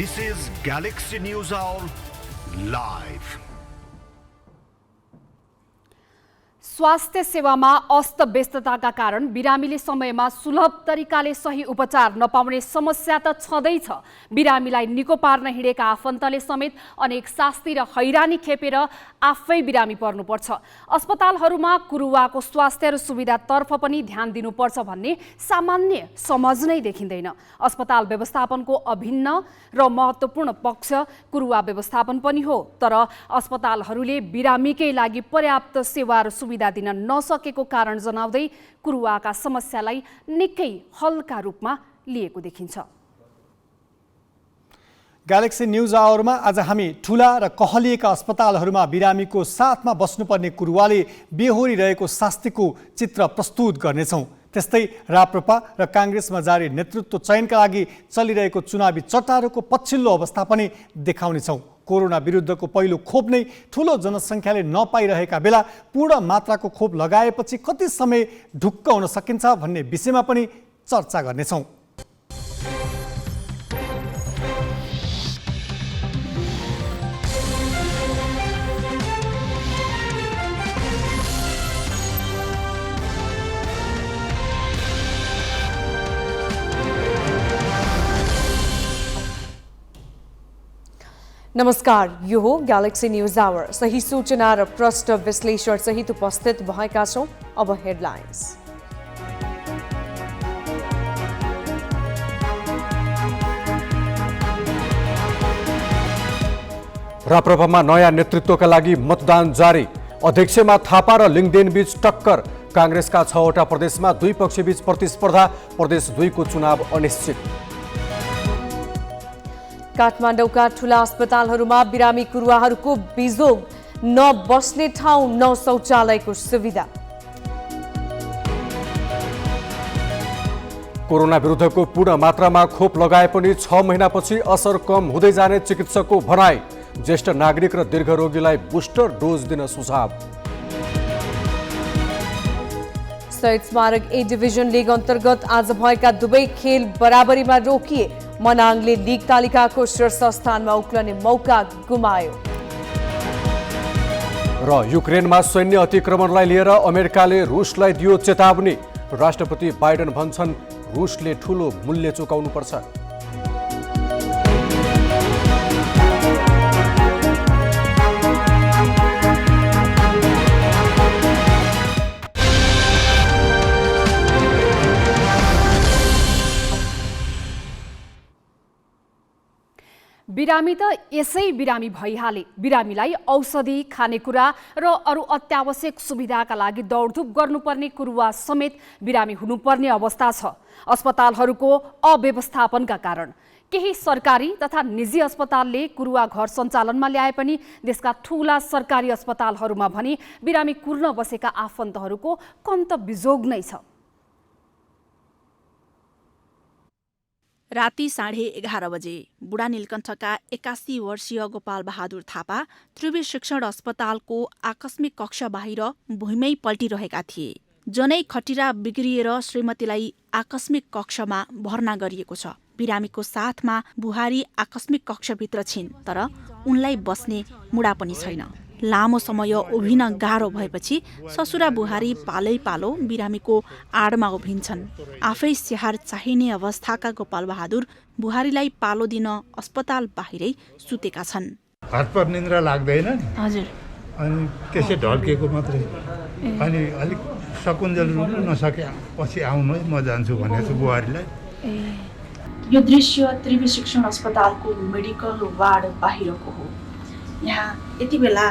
This is Galaxy News Hour live. स्वास्थ्य सेवामा अस्तव्यस्तताका कारण बिरामीले समयमा सुलभ तरिकाले सही उपचार नपाउने समस्या त छँदैछ। बिरामीलाई निको पार्न हिँडेका आफन्तले समेत अनेक शास्ति र हैरानी खेपेर आफै बिरामी पर्नुपर्छ। अस्पतालहरूमा कुरुवाको स्वास्थ्य र सुविधातर्फ पनि ध्यान दिनुपर्छ भन्ने सामान्य समझ नै देखिँदैन। अस्पताल व्यवस्थापनको अभिन्न र महत्त्वपूर्ण पक्ष कुरुवा व्यवस्थापन पनि हो, तर अस्पतालहरूले बिरामीकै लागि पर्याप्त सेवा र सुविधा दिन नसकेको कारण जनाउँदै कुरुवाका समस्यालाई निकै हल्का रूपमा लिएको देखिन्छ। ग्यालेक्सी न्यूज आवरमा आज हामी ठूला र कहलिएका अस्पतालहरूमा बिरामीको साथमा बस्नुपर्ने कुरुवाले बेहोरिरहेको शास्तिको चित्र प्रस्तुत गर्नेछौँ। त्यस्तै राप्रपा र कांग्रेसमा जारी नेतृत्व चयनका लागि चलिरहेको चुनावी चट्टारोको पछिल्लो अवस्था पनि देखाउनेछौँ। कोरोना विरुद्धको पहिलो खोप नै ठूलो जनसङ्ख्याले नपाइरहेका बेला पूर्ण मात्राको खोप लगाएपछि कति समय ढुक्क हुन सकिन्छ भन्ने विषयमा पनि चर्चा गर्नेछौँ। नमस्कार, यो हो ग्यालेक्सी न्यूज आवर। सही सूचना र प्रष्ट विश्लेषण सहित उपस्थित भएका छौं। अब हेडलाइन्स। राप्रपामा नयाँ नेतृत्वका लागि मतदान जारी। अध्यक्षमा थापा र लिङदेन बीच टक्कर। कांग्रेसका 6वटा प्रदेशमा दुई पक्षबीच प्रतिस्पर्धा। प्रदेश 2 को चुनाव अनिश्चित। काठमाडौँका ठूला अस्पतालहरूमा बिरामी कुरुवाहरूको बिजोग, न बस्ने ठाउँ न शौचालयको सुविधा। कोरोना विरुद्धको पूर्ण मात्रामा खोप लगाए पनि 6 महिनापछि असर कम हुँदै जाने चिकित्सकको भनाई। ज्येष्ठ नागरिक र दीर्घरोगीलाई बुस्टर डोज दिन सुझाव। शहीद स्मारक ए डिभिजन लिग अन्तर्गत आज भएका दुवै खेल बराबरीमा रोकिए। मनाङले लिग तालिकाको शीर्ष स्थानमा उक्लने मौका गुमायो। र युक्रेनमा सैन्य अतिक्रमणलाई लिएर अमेरिकाले रुसलाई दियो चेतावनी। राष्ट्रपति बाइडेन भन्छन् रुसले ठूलो मूल्य चुकाउनुपर्छ। बिरामी त यसै बिरामी भइहाले। बिरामीलाई औषधि, खानेकुरा र अरू अत्यावश्यक सुविधाका लागि दौडधुप गर्नुपर्ने कुरुवा समेत बिरामी हुनुपर्ने अवस्था छ। अस्पतालहरूको अव्यवस्थापनका कारण केही सरकारी तथा निजी अस्पतालले कुरुवा घर सञ्चालनमा ल्याए पनि देशका ठूला सरकारी अस्पतालहरूमा भने बिरामी कुर्न बसेका आफन्तहरूको कन्त बिजोग नै छ। राति 11:30 बजे बुढा नीलकण्ठका 81 वर्षीय गोपाल बहादुर थापा त्रिवी शिक्षण अस्पतालको आकस्मिक कक्ष बाहिर भुइँमै पल्टिरहेका थिए। जनै खटिरा बिग्रिएर श्रीमतीलाई आकस्मिक कक्षमा भर्ना गरिएको छ। बिरामीको साथमा बुहारी आकस्मिक कक्षभित्र छिन्, तर उनलाई बस्ने मुडा पनि छैन। लामो समय उभिन गाह्रो भएपछि ससुरा बुहारी पालै पालो बिरामीको आडमा उभिन्छन्। आफै स्याहार चाहिने अवस्थाका गोपाल बहादुर बुहारीलाई पालो दिन अस्पताल बाहिरै सुतेका छन्। हात पर निन्द्रा लाग्दैन। हजुर। अनि त्यसै ढल्केको मात्रै। अनि अलिक सकुन्जल रुन नसके पछि आउनु है, म जान्छु भनेको बुहारीलाई। यो दृश्य त्रिवी शिक्षण अस्पतालको मेडिकल वार्ड बाहिरको हो। यहाँ यति बेला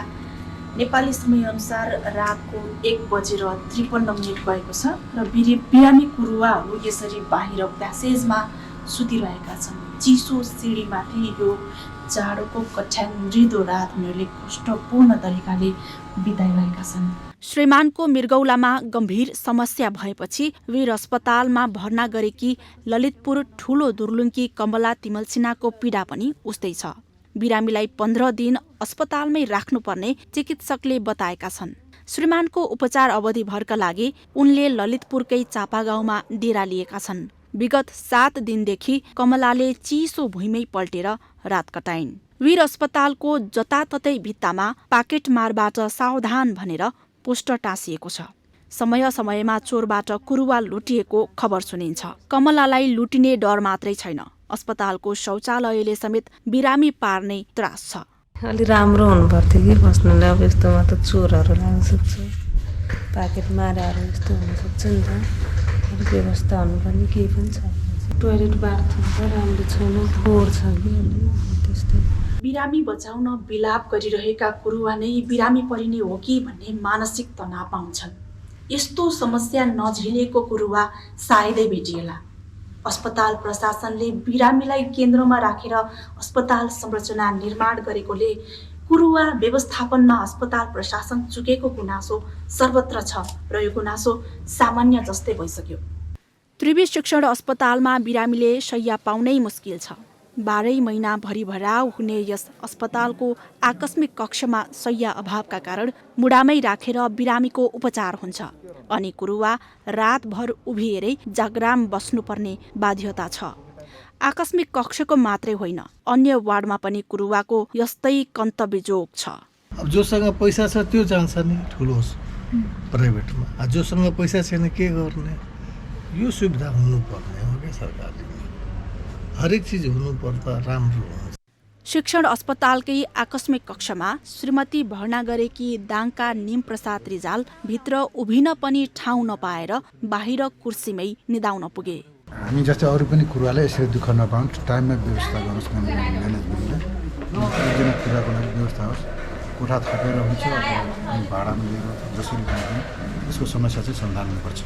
नेपाली समयअनुसार रातको 1:53 भएको छ र बिरामी कुरुवाहरू यसरी बाहिर प्यासेजमा सुतिरहेका छन्। चिसो सिँढीमाथि यो जाडोको कठ्याङ्ग्रिदो रात उनीहरूले कष्टपूर्ण तरिकाले बिताइरहेका छन्। श्रीमानको मृगौलामा गम्भीर समस्या भएपछि वीर अस्पतालमा भर्ना गरेकी ललितपुर ठूलो दुर्लुङ्की कमला तिमल सिन्हाको पीडा पनि उस्तै छ। बिरामीलाई 15 दिन अस्पतालमै राख्नुपर्ने चिकित्सकले बताएका छन्। श्रीमानको उपचार अवधिभरका लागि उनले ललितपुरकै चापागाउँमा डेरा लिएका छन्। विगत 7 दिनदेखि कमलाले चिसो भुइँमै पल्टेर रात कटाइन्। वीर अस्पतालको जताततै भित्तामा पाकेट मारबाट सावधान भनेर पोस्टर टाँसिएको छ। समय समयमा चोरबाट कुरुवा लुटिएको खबर सुनिन्छ। कमलालाई लुटिने डर मात्रै छैन, अस्पतालको शौचालयले समेत बिरामी पार्ने त्रास छ। अलि राम्रो हुनुपर्थ्यो कि बस्नुलाई, अब यस्तोमा त चोरहरू लाग्न सक्छ, पाकेट माराहरू यस्तो हुनसक्छ नि त। अलिक व्यवस्था हुनुपर्ने केही पनि छैन। टोयलेट बाथरुम त राम्रो छैन, फोहोर छ कि त्यस्तै। बिरामी बचाउन बिलाप गरिरहेका कुरुवा नै बिरामी परिने हो कि भन्ने मानसिक तनावमा हुन्छन्। यस्तो समस्या नझेलेको कुरुवा सायदै भेटिएला। अस्पताल प्रशासनले बिरामीलाई केन्द्रमा राखेर अस्पताल संरचना निर्माण गरेकोले कुरुवा व्यवस्थापनमा अस्पताल प्रशासन चुकेको गुनासो सर्वत्र छ र यो गुनासो सामान्य जस्तै भइसक्यो। त्रिवी शिक्षण अस्पतालमा बिरामीले शैय्या पाउनै मुस्किल छ। 12 महिना भरिभराउ हुने यस अस्पतालको आकस्मिक कक्षमा शैय्या अभावका कारण मुडामै राखेर बिरामीको उपचार हुन्छ अनि कुरुवा रातभर उभिएरै जागराम बस्नुपर्ने बाध्यता छ। आकस्मिक कक्षको मात्रै होइन, अन्य वार्डमा पनि कुरुवाको यस्तै कन्तबिजोग छ। अब जोसँग पैसा छ त्यो जान्छ नि ठुलो प्राइभेटमा, जोसँग पैसा छैन के गर्ने? यो सुविधा हुनुपर्ने हो क्या सरकारले, हरेक चिज हुनुपर्दा राम्रो हुन्छ। शिक्षण अस्पतालकै आकस्मिक कक्षमा श्रीमती भर्ना गरेकी दाङका निमप्रसाद रिजाल भित्र उभिन पनि ठाउँ नपाएर बाहिर कुर्सीमै निदाउन पुगे। हामी जस्तै अरू पनि कुरालाई यसरी दुःख नपाउँ, टाइममा व्यवस्था गर्नुहोस् म्यानेजमेन्टले, एकजना कुराको लागि व्यवस्था होस्। कोठा थपेर हुन्छ, भाडामा लिएर जसरी पनि यसको समस्या चाहिँ समाधान हुनुपर्छ।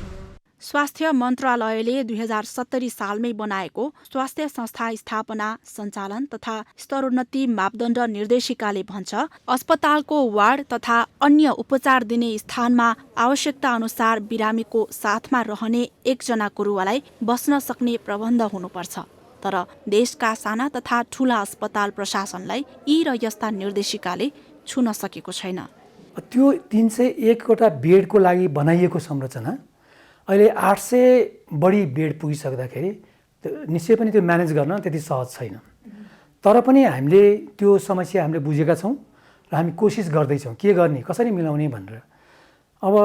स्वास्थ्य मन्त्रालयले 2070 सालमै बनाएको स्वास्थ्य संस्था स्थापना, सञ्चालन तथा स्तरोन्नति मापदण्ड निर्देशिकाले भन्छ अस्पतालको वार्ड तथा अन्य उपचार दिने स्थानमा आवश्यकता अनुसार बिरामीको साथमा रहने एकजना कुरुवालाई बस्न सक्ने प्रबन्ध हुनुपर्छ। तर देशका साना तथा ठूला अस्पताल प्रशासनलाई यी र यस्ता निर्देशिकाले छुन सकेको छैन। त्यो 301वटा बेडको लागि बनाइएको संरचना अहिले 800 बढी बेड पुगिसक्दाखेरि निश्चय पनि त्यो म्यानेज गर्न त्यति सहज छैन। तर पनि हामीले त्यो समस्या हामीले बुझेका छौँ र हामी कोसिस गर्दैछौँ के गर्ने, कसरी मिलाउने भनेर। अब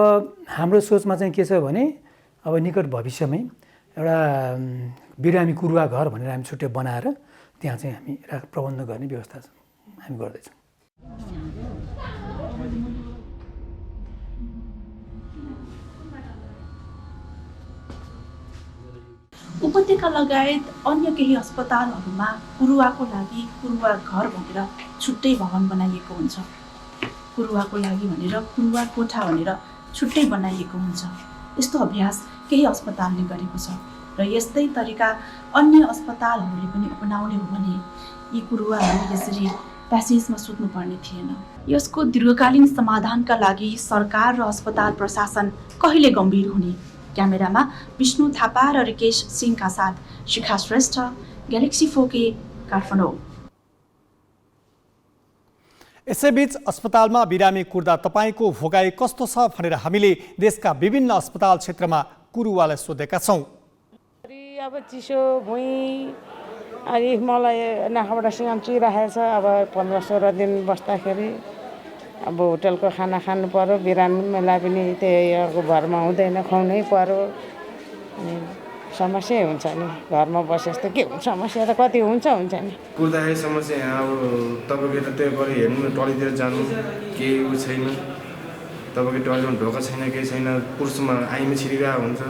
हाम्रो सोचमा चाहिँ के छ भने अब निकट भविष्यमै एउटा बिरामी कुरुवा घर भनेर हामी छुट्टै बनाएर त्यहाँ चाहिँ हामी प्रबन्ध गर्ने व्यवस्था हामी गर्दैछौँ। उपत्यका लगायत अन्य केही अस्पतालहरूमा कुरुवाको लागि कुरुवा घर भनेर छुट्टै भवन बनाइएको हुन्छ, कुरुवाको लागि भनेर कुरुवा कोठा भनेर छुट्टै बनाइएको हुन्छ। यस्तो अभ्यास केही अस्पतालले गरेको छ र यस्तै तरिका अन्य अस्पतालहरूले पनि अपनाउने हो भने यी कुरुवाहरू यसरी प्यासेजमा सुत्नुपर्ने थिएन। यसको दीर्घकालीन समाधानका लागि सरकार र अस्पताल प्रशासन कहिले गम्भीर हुने? क्यामेरामा विष्णु थापा र रिकेश सिंहका साथ शिखा श्रेष्ठ, ग्यालेक्सी 4K, काठमाडौँ। यसैबीच अस्पतालमा बिरामी कुर्दा तपाईँको भोगाई कस्तो छ भनेर हामीले देशका विभिन्न अस्पताल क्षेत्रमा कुरुवालाई सोधेका छौँ। अब चिसो भुइँ अलि मलाई नाकबाट सिँगान चुइराखेको छ। अब 15-16 दिन बस्दाखेरि अब होटलको खाना खानु पर्यो, बिरामीलाई पनि त्यही घरमा हुँदैन, खुवाउनै पर्यो। समस्या हुन्छ नि, घरमा बसे जस्तो के हुन्छ, समस्या त कति हुन्छ नि। कुर्दाखेरि समस्या यहाँ अब तपाईँको त त्यो गरी हेर्नु टोयलेटतिर जानु केही उ छैन, तपाईँको टोयलेटमा ढोका छैन, केही छैन। पुरुषमा आइमा छिरिरहेको हुन्छ,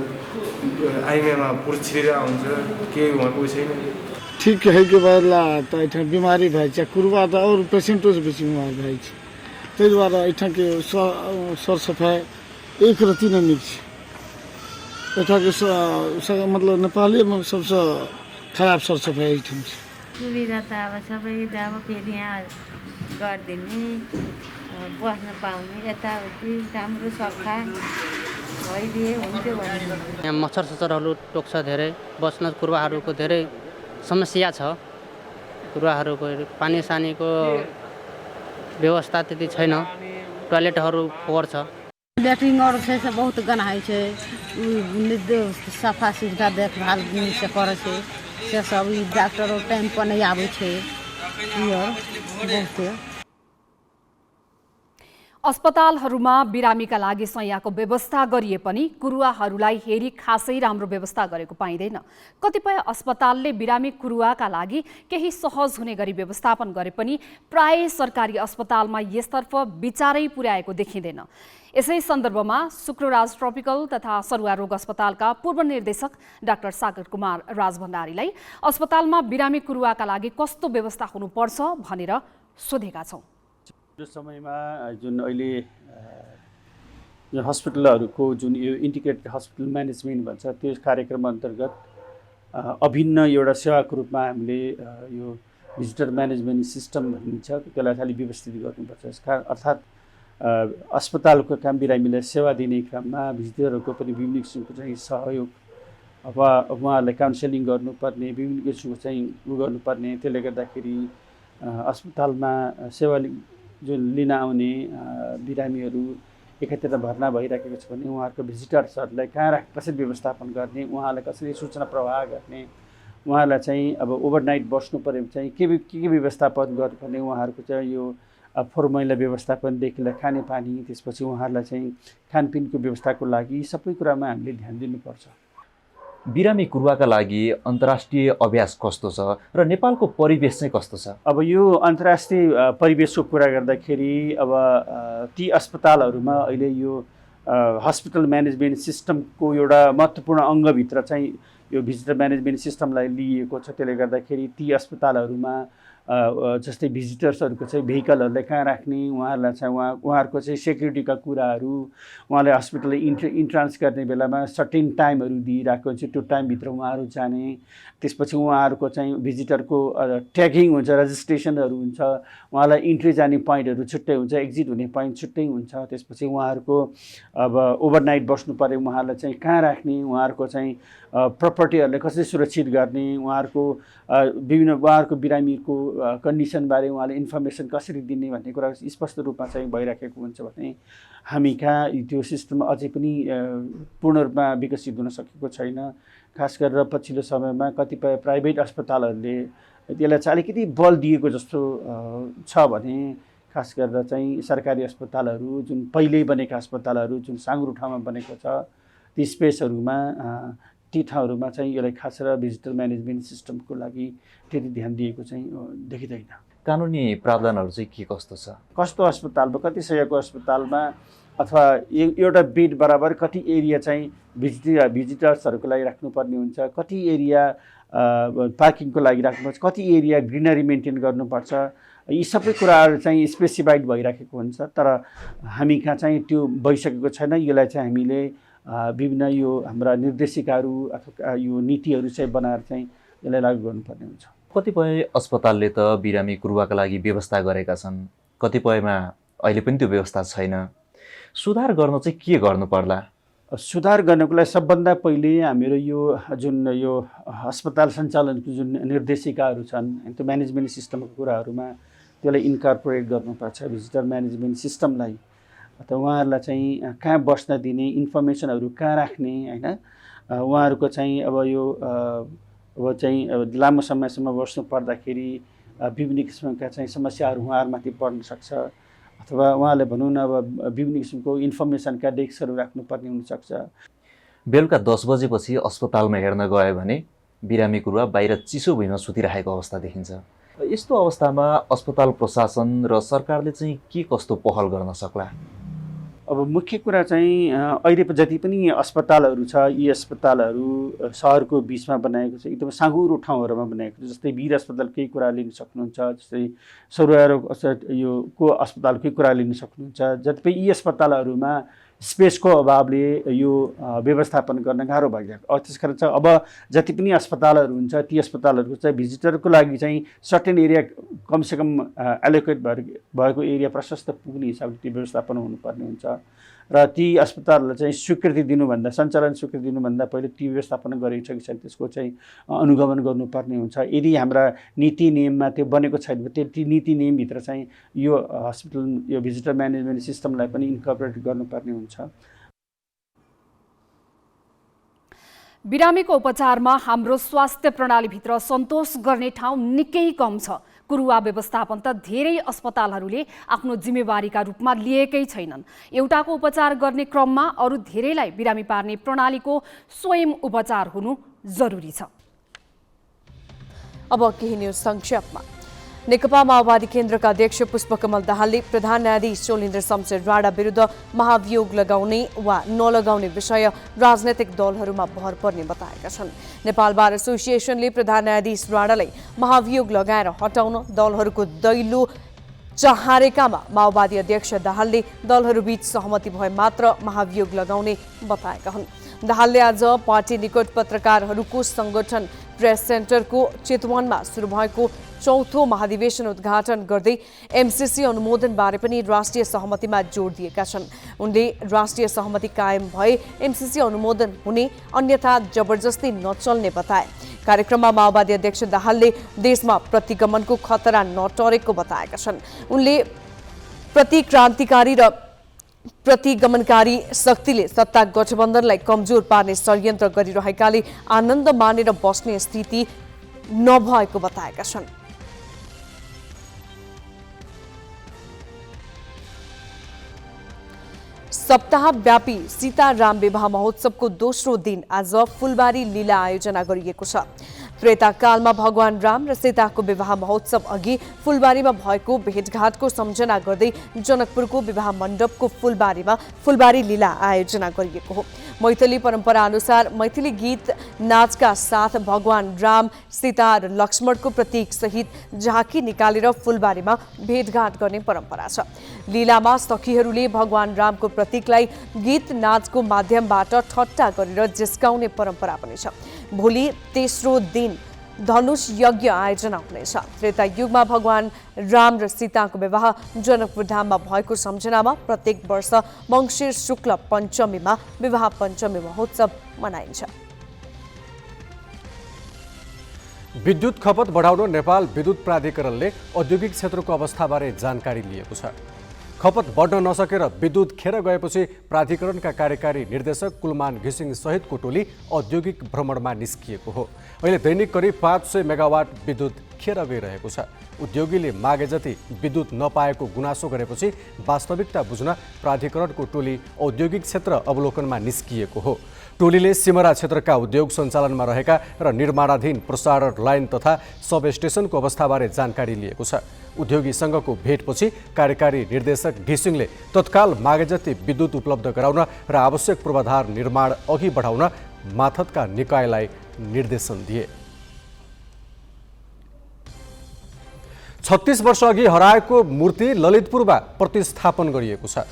आइमामा पुरुष छिरिरहेको हुन्छ, केही उहाँको छैन। ठीक है के बेला त एहिठाम बिमारी भए छ, कुरुवा त अरू पेसेन्टो से बेसी बिमार भए छ। त्यही भएर एहिठाम के सरसफाइ एक रति नै नीक छ। एहिठाम के मतलब नेपालैमा सबसे खराब सरसफाइ एहिठाम छ। सुविधा त अब सबै अब फेरि यहाँ गरिदिने, बस्न पाउने, यताउति राम्रो सफा भइदिए हुन्थ्यो भन्ने। यहाँ मच्छर सच्छरहरू टोक्छ धेरै, बस्न कुरुवाहरूको धेरै समस्या छ। कुरुवाहरूको पानी सानीको व्यवस्था त्यति छैन, टोयलेटहरू फोहोर छ। लेट्रिनहरू छै से बहुत गनाइ छै, सफा सुविधा देखभाल नीकसँ करै छै से सब। ई डॉक्टरो टाइम पर नहीं आबै छै, अस्पतालहरूमा बिरामीका लागि शय्याको व्यवस्था गरिए पनि कुरुवाहरूलाई हेरी खासै राम्रो व्यवस्था गरेको पाइँदैन। कतिपय अस्पतालले बिरामी कुरुवाका लागि केही सहज हुने गरी व्यवस्थापन गरे पनि प्राय सरकारी अस्पतालमा यसतर्फ विचारै पुर्याएको देखिँदैन। यसै सन्दर्भमा शुक्रराज ट्रपिकल तथा सरुवा रोग अस्पतालका पूर्व निर्देशक डाक्टर सागर कुमार राजभण्डारीलाई अस्पतालमा बिरामी कुरुवाका लागि कस्तो व्यवस्था हुनुपर्छ भनेर सोधेका छौँ। यो समयमा जुन अहिले जुन हस्पिटलहरूको जुन यो इन्टिग्रेटेड हस्पिटल म्यानेजमेन्ट भन्छ त्यो कार्यक्रम अन्तर्गत अभिन्न एउटा सेवाको रूपमा हामीले यो भिजिटर म्यानेजमेन्ट सिस्टम भनिन्छ त्यसलाई खालि व्यवस्थित गर्नुपर्छ। अर्थात् अस्पतालको काम बिरामीलाई सेवा दिने क्रममा भिजिटरहरूको पनि विभिन्न किसिमको चाहिँ सहयोग अथवा उहाँहरूलाई काउन्सेलिङ गर्नुपर्ने विभिन्न किसिमको चाहिँ गर्नुपर्ने त्यसले गर्दाखेरि अस्पतालमा सेवा जुन लिन आउने बिरामीहरू एकातिर भर्ना भइराखेको छ भने उहाँहरूको भिजिटर्सहरूलाई कहाँ कसरी व्यवस्थापन गर्ने, उहाँहरूलाई कसरी सूचना प्रवाह गर्ने, उहाँहरूलाई चाहिँ अब ओभरनाइट बस्नु पऱ्यो भने चाहिँ के व्यवस्थापन गर्नुपर्ने, उहाँहरूको चाहिँ यो फोहोर मैला व्यवस्थापनदेखि लिएर खानेपानी त्यसपछि उहाँहरूलाई चाहिँ खानपिनको व्यवस्थाको लागि सबै कुरामा हामीले ध्यान दिनुपर्छ। बिरामी कुरुवाका लागि अन्तर्राष्ट्रिय अभ्यास कस्तो छ र नेपालको परिवेश चाहिँ कस्तो छ? अब यो अन्तर्राष्ट्रिय परिवेशको कुरा गर्दाखेरि अब ती अस्पतालहरूमा अहिले यो हस्पिटल म्यानेजमेन्ट सिस्टमको एउटा महत्त्वपूर्ण अङ्गभित्र चाहिँ यो भिजिटर म्यानेजमेन्ट सिस्टमलाई लिइएको छ। त्यसले गर्दाखेरि ती अस्पतालहरूमा जस्तै भिजिटर्सहरूको चाहिँ भेहिकलहरूलाई कहाँ राख्ने, उहाँहरूलाई चाहिँ उहाँहरूको चाहिँ सेक्युरिटीका कुराहरू, उहाँलाई हस्पिटलले इन्ट्रान्स गर्ने बेलामा सर्टेन टाइमहरू दिइरहेको हुन्छ, त्यो टाइमभित्र उहाँहरू जाने, त्यसपछि उहाँहरूको चाहिँ भिजिटरको ट्यागिङ हुन्छ, रजिस्ट्रेसनहरू हुन्छ, उहाँलाई इन्ट्री जाने पोइन्टहरू छुट्टै हुन्छ, एक्जिट हुने पोइन्ट छुट्टै हुन्छ, त्यसपछि उहाँहरूको अब ओभरनाइट बस्नु पऱ्यो उहाँहरूलाई चाहिँ कहाँ राख्ने, उहाँहरूको चाहिँ प्रपर्टीहरूलाई कसरी सुरक्षित गर्ने, उहाँहरूको विभिन्न उहाँहरूको बिरामीको कन्डिसनबारे उहाँले इन्फर्मेसन कसरी दिने भन्ने कुरा स्पष्ट रूपमा चाहिँ भइराखेको हुन्छ भने हामी कहाँ त्यो सिस्टम अझै पनि पूर्ण रूपमा विकसित हुन सकेको छैन। खास गरेर पछिल्लो समयमा कतिपय प्राइभेट अस्पतालहरूले त्यसलाई चाहिँ अलिकति बल दिएको जस्तो छ भने खास गरेर चाहिँ सरकारी अस्पतालहरू जुन पहिल्यै बनेका अस्पतालहरू जुन साँघुरो ठाउँमा बनेको छ ती स्पेसहरूमा ती ठाउँहरूमा चाहिँ यसलाई खास गरेर भिजिटर म्यानेजमेन्ट सिस्टमको लागि त्यति ध्यान दिएको चाहिँ देखिँदैन। कानुनी प्रावधानहरू चाहिँ के कस्तो छ? कस्तो अस्पतालमा कति सयको अस्पतालमा अथवा एउटा बेड बराबर कति एरिया चाहिँ भिजिटर्सहरूको लागि राख्नुपर्ने हुन्छ, कति एरिया पार्किङको लागि राख्नुपर्छ, कति एरिया ग्रिनरी मेन्टेन गर्नुपर्छ, यी सबै कुराहरू चाहिँ स्पेसिफाइड भइराखेको हुन्छ। तर हामी कहाँ चाहिँ त्यो भइसकेको छैन। यसलाई चाहिँ हामीले विभिन्न यो हाम्रा निर्देशिकाहरू अथवा यो नीतिहरू चाहिँ बनाएर चाहिँ यसलाई लागू गर्नुपर्ने हुन्छ। कतिपय अस्पतालले त बिरामी कुरुवाका लागि व्यवस्था गरेका छन्, कतिपयमा अहिले पनि त्यो व्यवस्था छैन। सुधार गर्न चाहिँ के गर्नु पर्ला? सुधार गर्नको लागि सबभन्दा पहिले हाम्रो यो जुन यो अस्पताल सञ्चालनको जुन निर्देशिकाहरू छन् त्यो म्यानेजमेन्ट सिस्टमको कुराहरूमा त्यसलाई इन्कर्पोरेट गर्नुपर्छ भिजिटर म्यानेजमेन्ट सिस्टमलाई। अथवा उहाँहरूलाई चाहिँ कहाँ बस्न दिने, इन्फर्मेसनहरू कहाँ राख्ने होइन, उहाँहरूको चाहिँ अब यो अब चाहिँ लामो समयसम्म बस्नु पर्दाखेरि विभिन्न किसिमका चाहिँ समस्याहरू उहाँहरूमाथि पर्न सक्छ। अथवा उहाँले भनौँ न अब विभिन्न किसिमको इन्फर्मेसनका डेस्कहरू राख्नुपर्ने हुनसक्छ। बेलुका 10 बजेपछि अस्पतालमा हेर्न गयो भने बिरामी कुरुवा बाहिर चिसो भुइँमा सुतिरहेको अवस्था देखिन्छ। यस्तो अवस्थामा अस्पताल प्रशासन र सरकारले चाहिँ के कस्तो पहल गर्न सक्ला? अब मुख्य कुरा चाहिँ अहिले जति पनि अस्पतालहरू छ यी अस्पतालहरू सहरको बिचमा बनाएको छ, एकदम साँघुरो ठाउँहरूमा बनाएको छ। जस्तै वीर अस्पतालकै कुरा लिन सक्नुहुन्छ, जस्तै सरुवा यो को अस्पतालकै कुरा लिन सक्नुहुन्छ। जति पनि यी अस्पतालहरूमा स्पेसको अभावले यो व्यवस्थापन गर्न गाह्रो भइरहेको। त्यसकारण चाहिँ अब जति पनि अस्पतालहरू हुन्छ ती अस्पतालहरूको चाहिँ भिजिटरको लागि चाहिँ सर्टेन एरिया कमसेकम एलोकेट भएको एरिया प्रशस्त पुग्ने हिसाबले त्यो व्यवस्थापन हुनुपर्ने हुन्छ। र ती अस्पतालहरूलाई चाहिँ स्वीकृति दिनुभन्दा सञ्चालन स्वीकृति दिनुभन्दा पहिले ती व्यवस्थापन गरेको छ कि छैन त्यसको चाहिँ अनुगमन गर्नुपर्ने हुन्छ। यदि हाम्रा नीति नियममा त्यो बनेको छैन भने ती नीति नियमभित्र चाहिँ यो हस्पिटल यो भिजिटर म्यानेजमेन्ट सिस्टमलाई पनि इन्कर्पोरेट गर्नुपर्ने हुन्छ। बिरामीको उपचारमा हाम्रो स्वास्थ्य प्रणालीभित्र सन्तोष गर्ने ठाउँ निकै कम छ। कुरुवा व्यवस्थापन त धेरै अस्पतालहरूले आफ्नो जिम्मेवारीका रूपमा लिएकै छैनन्। एउटाको उपचार गर्ने क्रममा अरू धेरैलाई बिरामी पार्ने प्रणालीको स्वयं उपचार हुनु जरुरी छ। अब केही न्यूज संक्षेपमा। नेकपा माओवादी केन्द्रका अध्यक्ष पुष्पकमल दाहालले प्रधान न्यायाधीश चोलेन्द्र शमशेर राणा विरुद्ध महाभियोग लगाउने वा नलगाउने विषय राजनैतिक दलहरूमा भर पर्ने बताएका छन्। नेपाल बार एसोसिएसनले प्रधान न्यायाधीश राणालाई महाभियोग लगाएर हटाउन दलहरूको दैलो चाहारेकामा माओवादी अध्यक्ष दाहालले दलहरूबीच सहमति भए मात्र महाभियोग लगाउने बताएका हुन्। दाहालले आज पार्टी निकट पत्रकारहरूको संगठन प्रेस सेन्टरको चितवनमा सुरु भएको चौथो महाधिवेशन उद्घाटन गर्दै एमसीसी अनुमोदनबारे पनि राष्ट्रिय सहमतिमा जोड दिएका छन्। उनले राष्ट्रिय सहमति कायम भए एमसीसी अनुमोदन हुने, अन्यथा जबरजस्ती नचल्ने बताए। कार्यक्रममा माओवादी अध्यक्ष दाहालले देशमा प्रतिगमनको खतरा नटरेको बताएका छन्। उनले प्रतिक्रान्तिकारी र प्रतिगमनकारी शक्तिले सत्ता गठबन्धनलाई कमजोर पार्ने षड्यन्त्र गरिरहेकाले आनन्द मानेर बस्ने स्थिति नभएको बताएका छन्। सप्ताहव्यापी सीताराम विवाह महोत्सवको दोस्रो दिन आज फुलबारी लीला आयोजना गरिएको छ। त्रेताकालमा भगवान राम र सीताको विवाह महोत्सव अघि फुलबारीमा भएको भेटघाटको सम्झना गर्दै जनकपुरको विवाह मण्डपको फुलबारीमा फुलबारी लीला आयोजना गरिएको हो। मैथिली परम्परा अनुसार मैथिली गीत नाचका साथ भगवान राम, सीता र लक्ष्मणको प्रतीक सहित झाँकी निकालेर फुलबारीमा भेटघाट गर्ने परम्परा छ। लीलामा सखीहरूले भगवान रामको प्रतीकलाई गीत नाचको माध्यमबाट ठट्टा गरेर जिस्काउने परम्परा पनि छ। भोलि तेस्रो दिन धनुष यज्ञ आयोजना हुनेछ। त्रेता युगमा भगवान राम र सीताको विवाह जनकपुर धाममा भएको सम्झनामा प्रत्येक वर्ष मङ्सिर शुक्ल पञ्चमीमा विवाह पञ्चमी महोत्सव मनाइन्छ। विद्युत खपत बढाउन नेपाल विद्युत प्राधिकरणले औद्योगिक क्षेत्रको अवस्थाबारे जानकारी लिएको छ। खपत बढ्न नसकेर विद्युत खेर गएपछि प्राधिकरणका कार्यकारी निर्देशक कुलमान घिसिङ सहितको टोली औद्योगिक भ्रमणमा निस्किएको हो। अहिले दैनिक करिब 500 मेगावाट विद्युत खेर गइरहेको छ। उद्योगीले मागे जति विद्युत नपाएको गुनासो गरेपछि वास्तविकता बुझ्न प्राधिकरणको टोली औद्योगिक क्षेत्र अवलोकनमा निस्किएको हो। टोलीले सिमरा क्षेत्रका उद्योग सञ्चालनमा रहेका र निर्माणाधीन प्रसारण लाइन तथा सब स्टेसनको अवस्थाबारे जानकारी लिएको छ। उद्योगीसँगको भेटपछि कार्यकारी निर्देशक घिसिङले तत्काल मागे जति विद्युत उपलब्ध गराउन र आवश्यक पूर्वाधार निर्माण अघि बढाउन माथतका निकायलाई निर्देशन दिए। 36 वर्ष अघि हराएको मूर्ति ललितपुरमा प्रतिस्थापन गरिएको छ।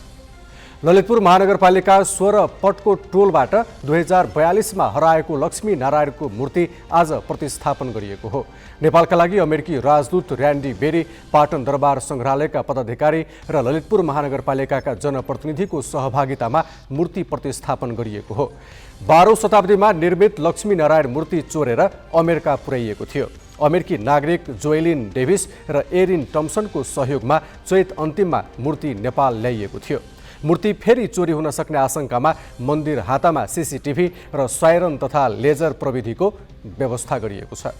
ललितपुर महानगरपालिका 16 पटको टोलबाट 2042मा हराएको लक्ष्मी नारायणको मूर्ति आज प्रतिस्थापन गरिएको हो। नेपालका लागि अमेरिकी राजदूत र्यान्डी बेरी, पाटन दरबार सङ्ग्रहालयका पदाधिकारी र ललितपुर महानगरपालिकाका जनप्रतिनिधिको सहभागितामा मूर्ति प्रतिस्थापन गरिएको हो। 12औं शताब्दीमा निर्मित लक्ष्मी नारायण मूर्ति चोरेर अमेरिका पुर्याइएको थियो। अमेरिकी नागरिक जोएलिन डेभिस र एरिन टम्सनको सहयोगमा चैत अन्तिममा मूर्ति नेपाल ल्याइएको थियो। मूर्ति फेरि चोरी हुन सक्ने आशंकामा मन्दिर हातामा सीसीटीभी र साइरन तथा लेजर प्रविधिको व्यवस्था गरिएको छ।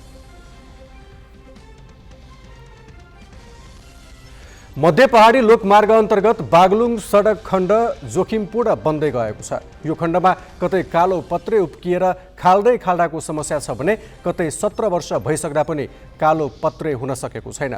मध्य पहाडी लोकमार्ग अन्तर्गत बागलुङ सडक खण्ड जोखिमपूर्ण बन्दै गएको छ। यो खण्डमा कतै कालो पत्रे उप्किएर खाल्दै खाल्डाको समस्या छ भने कतै 17 वर्ष भइसक्दा पनि कालो पत्रे हुन सकेको छैन।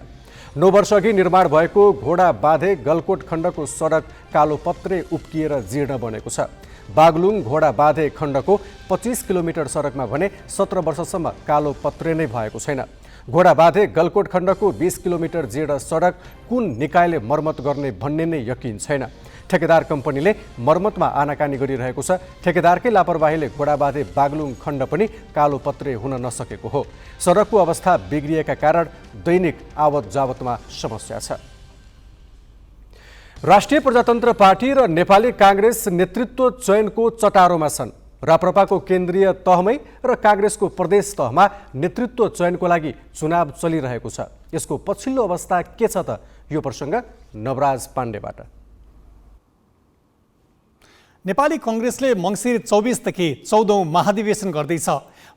9 वर्ष अघि निर्माण भएको घोडा बाँधे गलकोट खण्डको सडक कालो पत्रे उप्किएर जीर्ण बनेको छ। बागलुङ घोडा बाँधे खण्डको 25 किलोमिटर सडकमा भने 17 वर्षसम्म कालो पत्रे नै भएको छैन। घोडा बाँधे गलकोट खण्डको 20 किलोमिटर जीर्ण सडक कुन निकायले मर्मत गर्ने भन्ने नै यकिन छैन। ठेकेदार कम्पनीले मर्मतमा आनाकानी गरिरहेको छ। ठेकेदारकै लापरवाहीले घोडा बाँधे बागलुङ खण्ड पनि कालो पत्रे हुन नसकेको हो। सडकको अवस्था बिग्रिएका कारण दैनिक आवत जावतमा समस्या छ। राष्ट्रिय प्रजातन्त्र पार्टी र नेपाली काङ्ग्रेस नेतृत्व चयनको चटारोमा छन्। राप्रपाको केन्द्रीय तहमै र काङ्ग्रेसको प्रदेश तहमा नेतृत्व चयनको लागि चुनाव चलिरहेको छ। यसको पछिल्लो अवस्था के छ त? यो प्रसङ्ग नवराज पाण्डेबाट। नेपाली कांग्रेसले मङ्सिर 24 देखि 14औं महाधिवेशन गर्दैछ।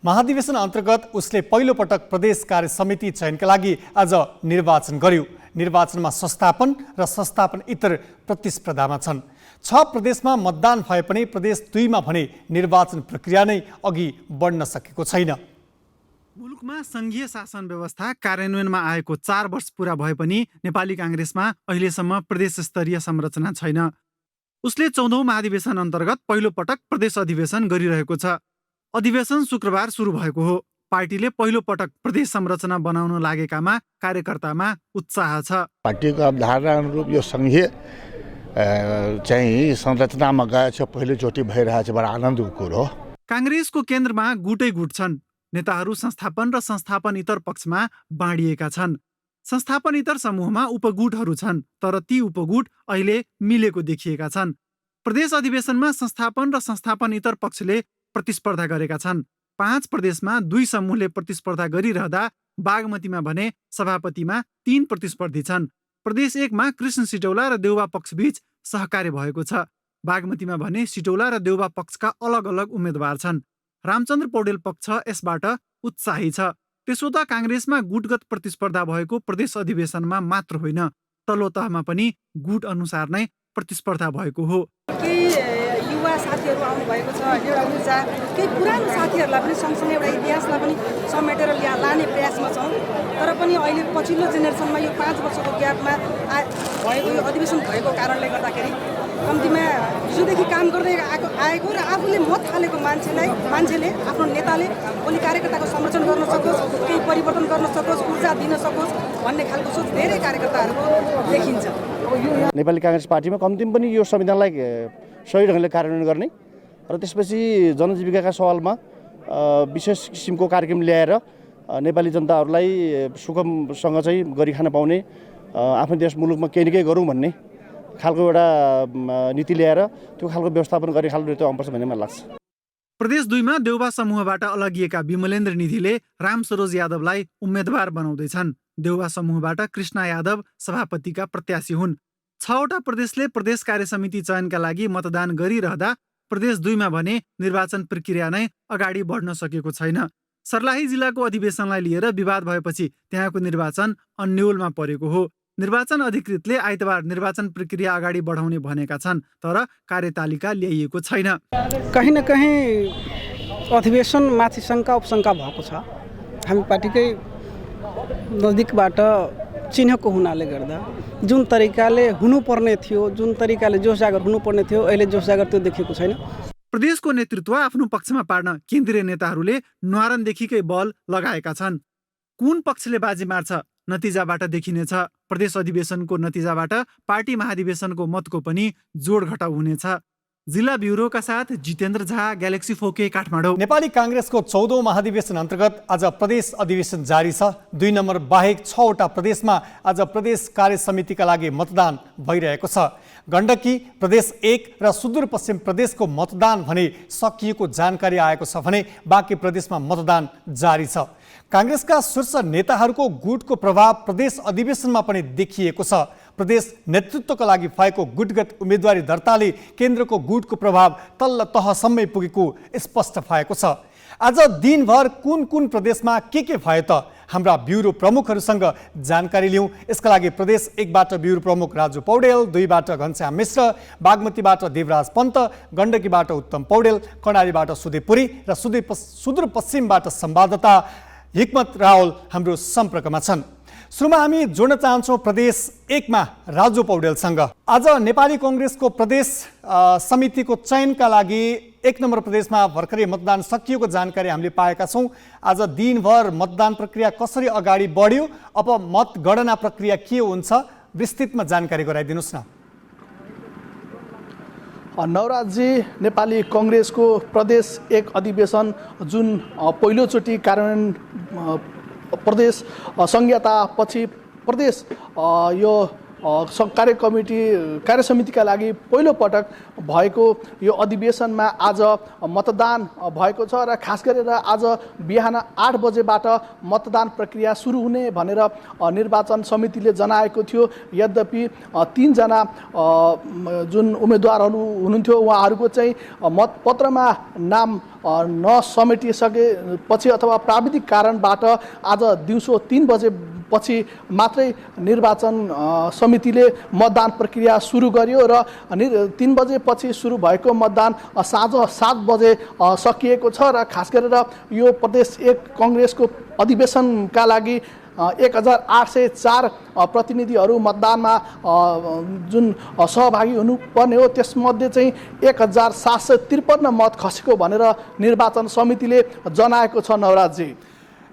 महाधिवेशन अन्तर्गत उसले पहिलोपटक प्रदेश कार्य समिति चयनका लागि आज निर्वाचन गर्यो। निर्वाचनमा संस्थापन र संस्थापन इतर प्रतिस्पर्धामा छन्। 6 प्रदेशमा मतदान भए पनि प्रदेश 2 मा भने निर्वाचन प्रक्रिया नै अघि बढ्न सकेको छैन। मुलुकमा सङ्घीय शासन व्यवस्था कार्यान्वयनमा आएको 4 वर्ष पुरा भए पनि नेपाली काङ्ग्रेसमा अहिलेसम्म प्रदेश स्तरीय संरचना छैन। उसले 14औं महाधिवेशन अन्तर्गत पहिलो पटक प्रदेश अधिवेशन गरिरहेको छ। अधिवेशन शुक्रबार सुरु भएको हो। पार्टीले पहिलो पटक प्रदेश संरचना बनाउन लागेकामा कार्यकर्तामा उत्साह छ। पार्टीको अवधारणा अनुरूप यो सङ्घीय चाहिँ संरचनामा गएछ, पहिलोचोटि भइरहेछ, बडा आनन्दको कुरो हो। काङ्ग्रेसको केन्द्रमा गुटै गुट छन्। नेताहरू संस्थापन र संस्थापन इतर पक्षमा बाँडिएका छन्। संस्थापन इतर समूहमा उपगुटहरू छन्, तर ती उपगुट अहिले मिलेको देखिएका छन्। प्रदेश अधिवेशनमा संस्थापन र संस्थापन इतर पक्षले प्रतिस्पर्धा गरेका छन्। 5 प्रदेशमा 2 समूहले प्रतिस्पर्धा गरिरहँदा बागमतीमा भने सभापतिमा 3 प्रतिस्पर्धी छन्। प्रदेश 1 मा कृष्ण सिटौला र देउबा पक्षबीच सहकार्य भएको छ। बागमतीमा भने सिटौला र देउबा पक्षका अलग अलग उम्मेद्वार छन्। रामचन्द्र पौडेल पक्ष यसबाट उत्साही छ। त्यसो त काङ्ग्रेसमा गुटगत प्रतिस्पर्धा भएको प्रदेश अधिवेशनमा मात्र होइन, तल्लो तहमा पनि गुट अनुसार नै प्रतिस्पर्धा भएको हो। केही युवा साथीहरू आउनुभएको छ, एउटा ऊर्जा, केही पुरानो साथीहरूलाई पनि सँगसँगै एउटा इतिहासलाई पनि समेटेर लाने प्रयासमा छौँ। तर पनि अहिले पछिल्लो जेनेरेसनमा यो 5 वर्षको ग्यापमा भएको यो अधिवेशन भएको कारणले गर्दाखेरि कम्तीमा हिजोदेखि काम गर्दै आएको र आफूले मत हालेको मान्छेले आफ्नो नेताले भोलि कार्यकर्ताको संरक्षण गर्न सकोस्, केही परिवर्तन गर्न सकोस्, ऊर्जा दिन सकोस् भन्ने खालको सोच धेरै कार्यकर्ताहरूको देखिन्छ। नेपाली काङ्ग्रेस पार्टीमा कम्तीमा पनि यो संविधानलाई सही ढङ्गले कार्यान्वयन गर्ने र त्यसपछि जनजीविकाका सवालमा विशेष किसिमको कार्यक्रम ल्याएर नेपाली जनताहरूलाई सुखमसँग चाहिँ गरी खान पाउने, आफ्नो देश मुलुकमा केही न केही गरौँ भन्ने खालको एउटा नीति ल्याएर त्यो खालको व्यवस्थापन गर्ने खालको नेतृत्व आउनुपर्छ भन्ने मलाई लाग्छ। प्रदेश 2 मा देउबा समूहबाट अलगिएका विमलेन्द्र निधिले राम सरोज यादवलाई उम्मेद्वार बनाउँदैछन्। देउबा समूहबाट कृष्णा यादव सभापतिका प्रत्याशी हुन्। 6वटा प्रदेशले प्रदेश कार्य समिति चयनका लागि मतदान गरिरहँदा प्रदेश 2 मा भने निर्वाचन प्रक्रिया नै अगाडि बढ्न सकेको छैन। सर्लाही जिल्लाको अधिवेशनलाई लिएर विवाद भएपछि त्यहाँको निर्वाचन अन्यलमा परेको हो। निर्वाचन अधिकृतले आइतबार निर्वाचन प्रक्रिया अगाडि बढाउने भनेका छन्, तर कार्यतालिका ल्याइएको छैन। कहीँ न कहीँ अधिवेशन माथि शङ्का उपशङ्का भएको छ। हामी पार्टीकै नजिकबाट चिनेको हुनाले गर्दा जुन तरिकाले हुनुपर्ने थियो, जुन तरिकाले जोस जागर हुनुपर्ने थियो, अहिले जोस जागर त्यो देखिएको छैन। प्रदेशको नेतृत्व आफ्नो पक्षमा पार्न केन्द्रीय नेताहरूले न्वारानदेखिकै बल लगाएका छन्। कुन पक्षले बाजी मार्छ नतिजाबाट देखिनेछ। प्रदेश अधिवेशनको नतिजाबाट पार्टी महाधिवेशनको मतको पनि जोड घटाउ हुनेछ। जिल्ला ब्युरोका साथ जितेन्द्र झा, ग्यालेक्सी 4K, काठमाडौँ। नेपाली काङ्ग्रेसको 14औं महाधिवेशन अन्तर्गत आज प्रदेश अधिवेशन जारी छ। 2 नम्बर बाहेक 6वटा प्रदेशमा आज प्रदेश कार्य समितिका लागि मतदान भइरहेको छ। गण्डकी प्रदेश 1 र सुदूरपश्चिम प्रदेशको मतदान भने सकिएको जानकारी आएको छ भने बाँकी प्रदेशमा मतदान जारी छ। काङ्ग्रेसका शीर्ष नेताहरूको गुटको प्रभाव प्रदेश अधिवेशनमा पनि देखिएको छ। प्रदेश नेतृत्वका लागि भएको गुटगत उम्मेदवारी दर्ताले केन्द्रको गुटको प्रभाव तल्लो तहसम्मै पुगेको स्पष्ट भएको छ। आज दिनभर कुन कुन प्रदेशमा के भयो त हाम्रा ब्युरो प्रमुखहरूसँग जानकारी लिउँ। यसका लागि प्रदेश 1 बाट ब्युरो प्रमुख राजु पौडेल, 2 बाट घनश्याम मिश्र, बागमतीबाट देवराज पन्त, गण्डकीबाट उत्तम पौडेल, कर्णालीबाट सुदीप पुरी र सुदूरपश्चिमबाट संवाददाता हिक्मत रावल हाम्रो सम्पर्कमा छन्। सुरुमा हामी जोड्न चाहन्छौँ प्रदेश 1 मा राजु पौडेलसँग। आज नेपाली काङ्ग्रेसको प्रदेश समितिको चयनका लागि 1 नम्बर प्रदेशमा भर्खरै मतदान सकिएको जानकारी हामीले पाएका छौँ। आज दिनभर मतदान प्रक्रिया कसरी अगाडि बढ्यो, अब मतगणना प्रक्रिया के हुन्छ, विस्तृतमा जानकारी गराइदिनुहोस् न। नवराजी, नेपाली काङ्ग्रेसको प्रदेश 1 अधिवेशन जुन पहिलोचोटि कार्यान्वयन प्रदेश संहितापछि प्रदेश यो कार्य समितिका लागि पहिलो पटक भएको यो अधिवेशनमा आज मतदान भएको छ र खास गरेर आज बिहान 8 बजेबाट मतदान प्रक्रिया सुरु हुने भनेर निर्वाचन समितिले जनाएको थियो। यद्यपि 3 जना जुन उम्मेदवारहरू हुनुहुन्थ्यो उहाँहरूको चाहिँ मतपत्रमा नाम नसमेटिसकेपछि अथवा प्राविधिक कारणबाट आज दिउँसो 3 बजेपछि मात्रै निर्वाचन समितिले मतदान प्रक्रिया सुरु गर्यो र 3 बजेपछि सुरु भएको मतदान साँझ 7 बजे सकिएको छ र खास गरेर यो प्रदेश 1 कांग्रेसको अधिवेशनका लागि 1804 प्रतिनिधिहरू मतदानमा जुन सहभागी हुनुपर्ने हो त्यसमध्ये चाहिँ 1753 मत खसेको भनेर निर्वाचन समितिले जनाएको छ। नवराजजी,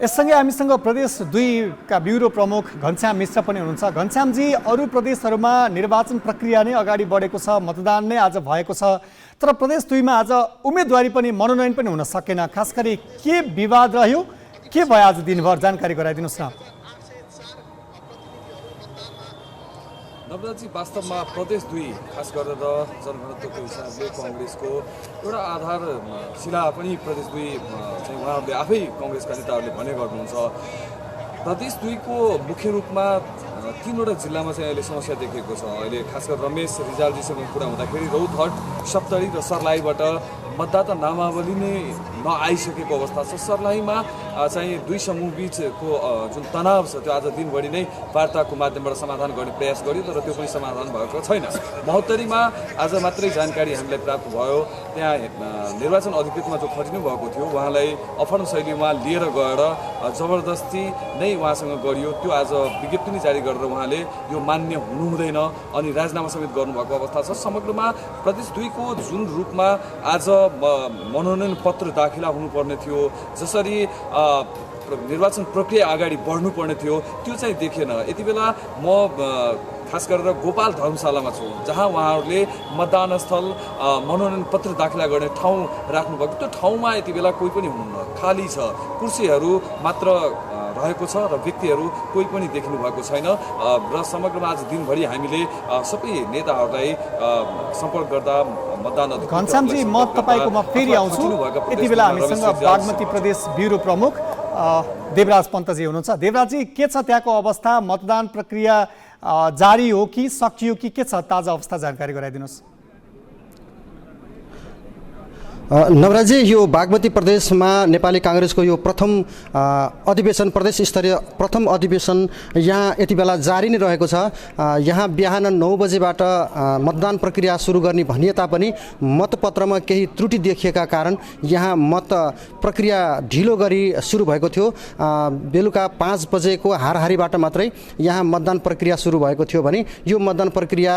यससँगै हामीसँग प्रदेश 2 का ब्युरो प्रमुख घनश्याम मिश्र पनि हुनुहुन्छ। घनश्यामजी, अरू प्रदेशहरूमा निर्वाचन प्रक्रिया नै अगाडि बढेको छ, मतदान नै आज भएको छ, तर प्रदेश 2 मा आज उम्मेदवारी पनि मनोनयन पनि हुन सकेन। खास गरी के विवाद रह्यो, के भयो आज दिनभर, जानकारी गराइदिनुहोस् न। नवराजी, वास्तवमा प्रदेश 2 खास गरेर जनघनत्वको हिसाबले कांग्रेसको एउटा आधारशिला पनि प्रदेश 2 चाहिँ उहाँहरूले आफै कांग्रेसका नेताहरूले भने गर्नुहुन्छ। प्रदेश 2 को मुख्य रूपमा 3वटा जिल्लामा चाहिँ अहिले समस्या देखिएको छ। अहिले खास गरेर रमेश रिजालजीसँग कुरा हुँदाखेरि रौतहट, सप्तरी र सर्लाहीबाट मतदाता नामावली नै नआइसकेको अवस्था छ। सर्लाहीमा चाहिँ 2 समूह बीचको जुन तनाव छ त्यो आज दिनभरि नै वार्ताको माध्यमबाट समाधान गर्ने प्रयास गरियो, तर त्यो पनि समाधान भएको छैन। महोत्तरीमा आज मात्रै जानकारी हामीलाई प्राप्त भयो, त्यहाँ निर्वाचन अधिकृतमा जो खटिनु भएको थियो उहाँलाई अपहरण शैलीमा लिएर गएर जबरजस्ती नै उहाँसँग गरियो। त्यो आज विज्ञप्ति नै जारी गरेर उहाँले यो मान्य हुनुहुँदैन अनि राजीनामा समेत गर्नुभएको अवस्था छ। समग्रमा प्रदेश 2 को जुन रूपमा आज मनोनयन पत्र दाखिला हुनुपर्ने थियो, जसरी निर्वाचन प्रक्रिया अगाडि बढ्नुपर्ने थियो, त्यो चाहिँ देखिएन। यति बेला म खास गरेर गोपाल धर्मशालामा छु, जहाँ उहाँहरूले मतदान स्थल मनोनयन पत्र दाखिला गर्ने ठाउँ राख्नुभएको। त्यो ठाउँमा यति बेला कोही पनि हुनुहुन्न, खाली छ, कुर्सीहरू मात्र रहेको छ र व्यक्तिहरू कोही पनि देखिनु भएको छैन। र समग्रमा आज दिनभरि हामीले सबै नेताहरूलाई सम्पर्क गर्दा मतदान घनश्यामजी, म तपाईँकोमा फेरि आउँछु। यति बेला हामीसँग बागमती प्रदेश ब्युरो प्रमुख देवराज पन्तजी हुनुहुन्छ। देवराजजी, के छ त्यहाँको अवस्था? मतदान प्रक्रिया जारी हो कि सकियो कि के छ ताजा अवस्था, जानकारी गराइदिनुहोस्। नवराजी, यो बागमती प्रदेशमा नेपाली कांग्रेसको यो प्रथम अधिवेशन, प्रदेश स्तरीय प्रथम अधिवेशन यहाँ यति बेला जारी नै रहेको छ। यहाँ बिहान 9 बजेबाट मतदान प्रक्रिया सुरु गर्ने भनिए तापनि मतपत्रमा केही त्रुटि देखिएका कारण यहाँ मत प्रक्रिया ढिलो गरी सुरु भएको थियो। बेलुका 5 बजेको हाराहारीबाट मात्रै यहाँ मतदान प्रक्रिया सुरु भएको थियो भने यो मतदान प्रक्रिया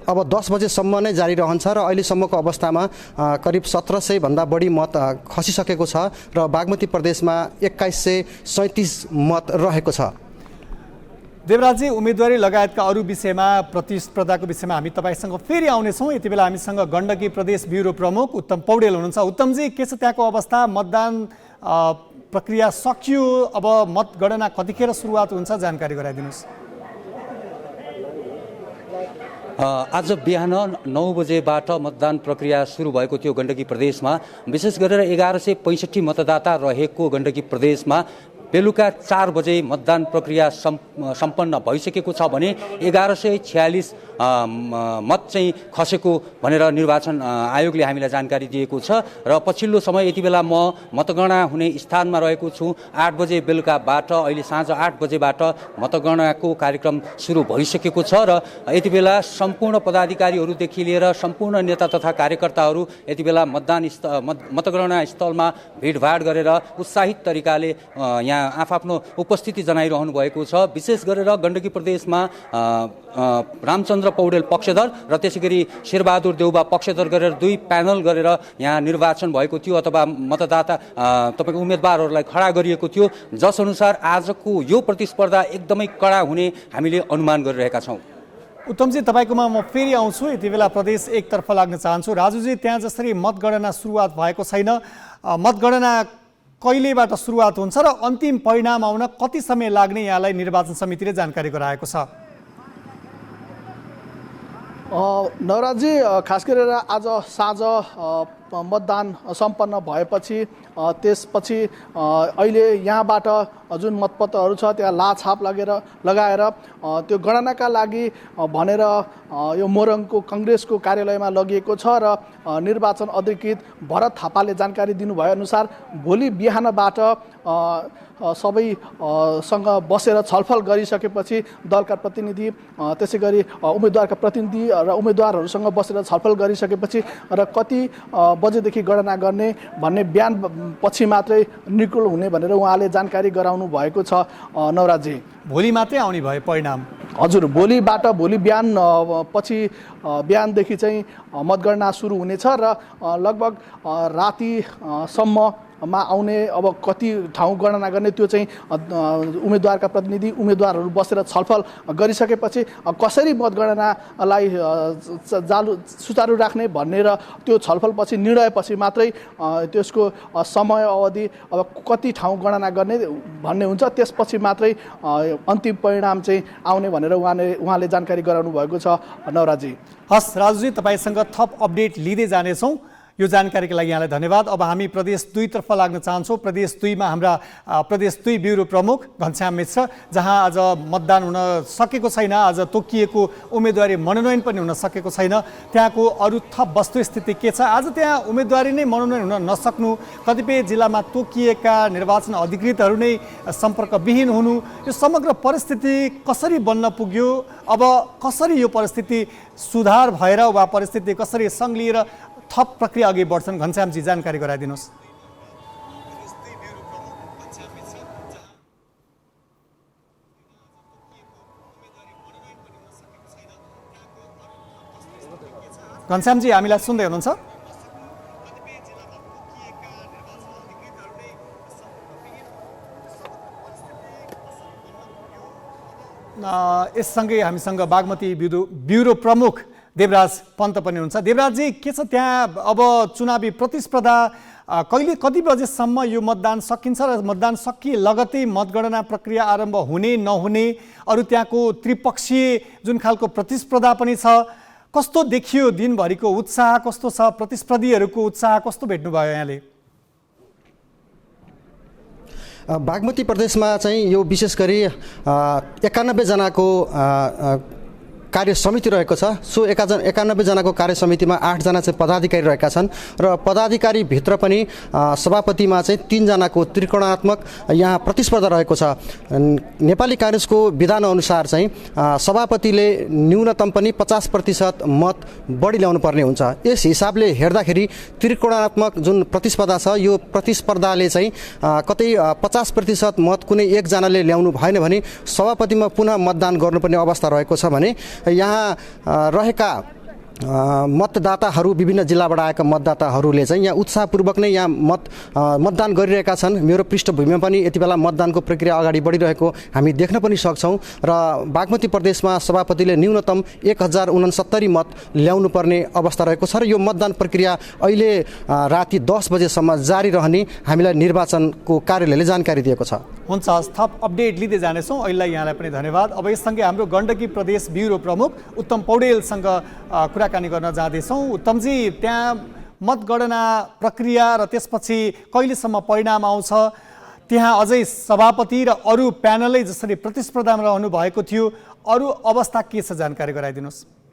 अब 10 बजेसम्म नै जारी रहन्छ र अहिलेसम्मको अवस्थामा करिब 1700 भन्दा बढी मत खसिसकेको छ र बागमती प्रदेशमा 2137 मत रहेको छ। देवराजी, उम्मेदवारी लगायतका अरू विषयमा, प्रतिस्पर्धाको विषयमा हामी तपाईँसँग फेरि आउनेछौँ। यति बेला हामीसँग गण्डकी प्रदेश ब्युरो प्रमुख उत्तम पौडेल हुनुहुन्छ। उत्तमजी, के छ त्यहाँको अवस्था? मतदान प्रक्रिया सकियो, अब मतगणना कतिखेर सुरुवात हुन्छ, जानकारी गराइदिनुहोस्। आज बिहान 9 बजेबाट मतदान प्रक्रिया सुरु भएको थियो गण्डकी प्रदेशमा। विशेष गरेर 1165 मतदाता रहेको गण्डकी प्रदेशमा बेलुका 4 बजे मतदान प्रक्रिया सम्पन्न भइसकेको छ भने 1146 मत चाहिँ खसेको भनेर निर्वाचन आयोगले हामीलाई जानकारी दिएको छ। र पछिल्लो समय यति बेला म मतगणना हुने स्थानमा रहेको छु। 8 बजे बेलुकाबाट अहिले साँझ 8 बजेबाट मतगणनाको कार्यक्रम सुरु भइसकेको छ र यति बेला सम्पूर्ण पदाधिकारीहरूदेखि लिएर सम्पूर्ण नेता तथा कार्यकर्ताहरू यति बेला मतगणना स्थलमा भिडभाड गरेर उत्साहित तरिकाले यहाँ आफ्नो उपस्थिति जनाइरहनु भएको छ। विशेष गरेर गण्डकी प्रदेशमा रामचन्द्र पौडेल पक्षधर र त्यसैगरी शेरबहादुर देउबा पक्षधर गरेर 2 प्यानल गरेर यहाँ निर्वाचन भएको थियो अथवा मतदाता तपाईको उम्मेदवारहरूलाई खडा गरिएको थियो, जसअनुसार आजको यो प्रतिस्पर्धा एकदमै कडा हुने हामीले अनुमान गरिरहेका छौँ। उत्तमजी, तपाईँकोमा म फेरि आउँछु। यति बेला प्रदेश 1 तर्फ लाग्न चाहन्छु। राजुजी, त्यहाँ जसरी मतगणना सुरुवात भएको छैन, मतगणना कहिलेबाट सुरुवात हुन्छ र अन्तिम परिणाम आउन कति समय लाग्ने यहाँलाई निर्वाचन समितिले जानकारी गराएको छ? नवराजी खास गरेर आज साँझ मतदान सम्पन्न भएपछि त्यसपछि अहिले यहाँबाट जुन मतपत्रहरू छ त्यहाँ लाछाप लगाएर त्यो गणनाका लागि भनेर यो मोरङको काङ्ग्रेसको कार्यालयमा लगिएको छ र निर्वाचन अधिकृत भरत थापाले जानकारी दिनुभए अनुसार भोलि बिहानबाट सबैसँग बसेर छलफल गरिसकेपछि दलका प्रतिनिधि त्यसै गरी उम्मेदवारका प्रतिनिधि र उम्मेदवारहरूसँग बसेर छलफल गरिसकेपछि र कति बजेदेखि गणना गर्ने भन्ने बिहान पछि मात्रै निकुल हुने भनेर उहाँले जानकारी गराउनु भएको छ। नवराजी भोलि मात्रै आउने भयो परिणाम? हजुर, भोलि बिहान पछि बिहानदेखि चाहिँ मतगणना सुरु हुनेछ र लगभग रातिसम्ममा आउने अब कति ठाउँ गणना गर्ने त्यो चाहिँ उम्मेदवारका प्रतिनिधि उम्मेदवारहरू बसेर छलफल गरिसकेपछि कसरी मतगणनालाई सुचारू राख्ने भनेर त्यो छलफलपछि निर्णयपछि मात्रै त्यसको समय अवधि अब कति ठाउँ गणना गर्ने भन्ने हुन्छ, त्यसपछि मात्रै अन्तिम परिणाम चाहिँ आउने भनेर उहाँले जानकारी गराउनु भएको छ। नवराजी हस् राजुजी, तपाईँसँग थप अपडेट लिँदै जानेछौँ। यो जानकारीको लागि यहाँलाई धन्यवाद। अब हामी प्रदेश 2 तर्फ लाग्न चाहन्छौँ। प्रदेश 2 मा हाम्रा प्रदेश 2 ब्युरो प्रमुख घनश्याम मिश्र, जहाँ आज मतदान हुन सकेको छैन, आज तोकिएको उम्मेदवारी मनोनयन पनि हुन सकेको छैन, त्यहाँको अरू थप वस्तुस्थिति के छ? आज त्यहाँ उम्मेदवारी नै मनोनयन हुन नसक्नु, कतिपय जिल्लामा तोकिएका निर्वाचन अधिकृतहरू नै सम्पर्कविहीन हुनु, यो समग्र परिस्थिति कसरी बन्न पुग्यो? अब कसरी यो परिस्थिति सुधार भएर वा परिस्थिति कसरी सँग लिएर थप प्रक्रिया अघि बढ्छन्? घनश्यामजी जानकारी गराइदिनुहोस्। घनश्यामजी हामीलाई सुन्दै हुनुहुन्छ? यससँगै हामीसँग बागमती ब्युरो प्रमुख देवराज पन्त पनि हुनुहुन्छ। देवराजजी, के छ त्यहाँ अब चुनावी प्रतिस्पर्धा कहिले कति बजेसम्म यो मतदान सकिन्छ र मतदान सकिए लगतै मतगणना प्रक्रिया आरम्भ हुने नहुने, अरू त्यहाँको त्रिपक्षीय जुन खालको प्रतिस्पर्धा पनि छ, कस्तो देखियो? दिनभरिको उत्साह कस्तो छ? प्रतिस्पर्धीहरूको उत्साह कस्तो भेट्नुभयो यहाँले? बागमती प्रदेशमा चाहिँ यो विशेष गरी 91 जनाको कार्य समिति रहेको छ। सो 91 जनाको कार्य समितिमा 8 जना चाहिँ पदाधिकारी रहेका छन् र पदाधिकारी भित्र पनि सभापतिमा चाहिँ 3 जनाको त्रिकोणात्मक यहाँ प्रतिस्पर्धा रहेको छ। नेपाली काङ्ग्रेसको विधान अनुसार चाहिँ सभापतिले न्यूनतम पनि 50% मत बढी ल्याउनु पर्ने हुन्छ। यस हिसाबले हेर्दाखेरि त्रिकोणात्मक जुन प्रतिस्पर्धा छ, यो प्रतिस्पर्धाले चाहिँ कतै 50% मत कुनै एकजनाले ल्याउनु भएन भने सभापतिमा पुनः मतदान गर्नुपर्ने अवस्था रहेको छ भने यहाँ रहेका मतदाताहरू, विभिन्न जिल्लाबाट आएका मतदाताहरूले चाहिँ यहाँ उत्साहपूर्वक नै यहाँ मतदान गरिरहेका छन्। मेरो पृष्ठभूमिमा पनि यति बेला मतदानको प्रक्रिया अगाडि बढिरहेको हामी देख्न पनि सक्छौँ र बागमती प्रदेशमा सभापतिले न्यूनतम 1069 मत ल्याउनु पर्ने अवस्था रहेको छ र यो मतदान प्रक्रिया अहिले राति 10 बजेसम्म जारी रहने हामीलाई निर्वाचनको कार्यालयले जानकारी दिएको छ। हुन्छ, थप अपडेट लिँदै जानेछौँ। अहिले यहाँलाई पनि धन्यवाद। अब यससँगै हाम्रो गण्डकी प्रदेश ब्युरो प्रमुख उत्तम पौडेलसँग कुराकानी गर्न जाँदैछौँ। उत्तमजी, त्यहाँ मतगणना प्रक्रिया र त्यसपछि कहिलेसम्म परिणाम आउँछ? त्यहाँ अझै सभापति र अरू प्यानलै जसरी प्रतिस्पर्धामा रहनु भएको थियो, अरू अवस्था के छ? जानकारी गराइदिनुहोस्।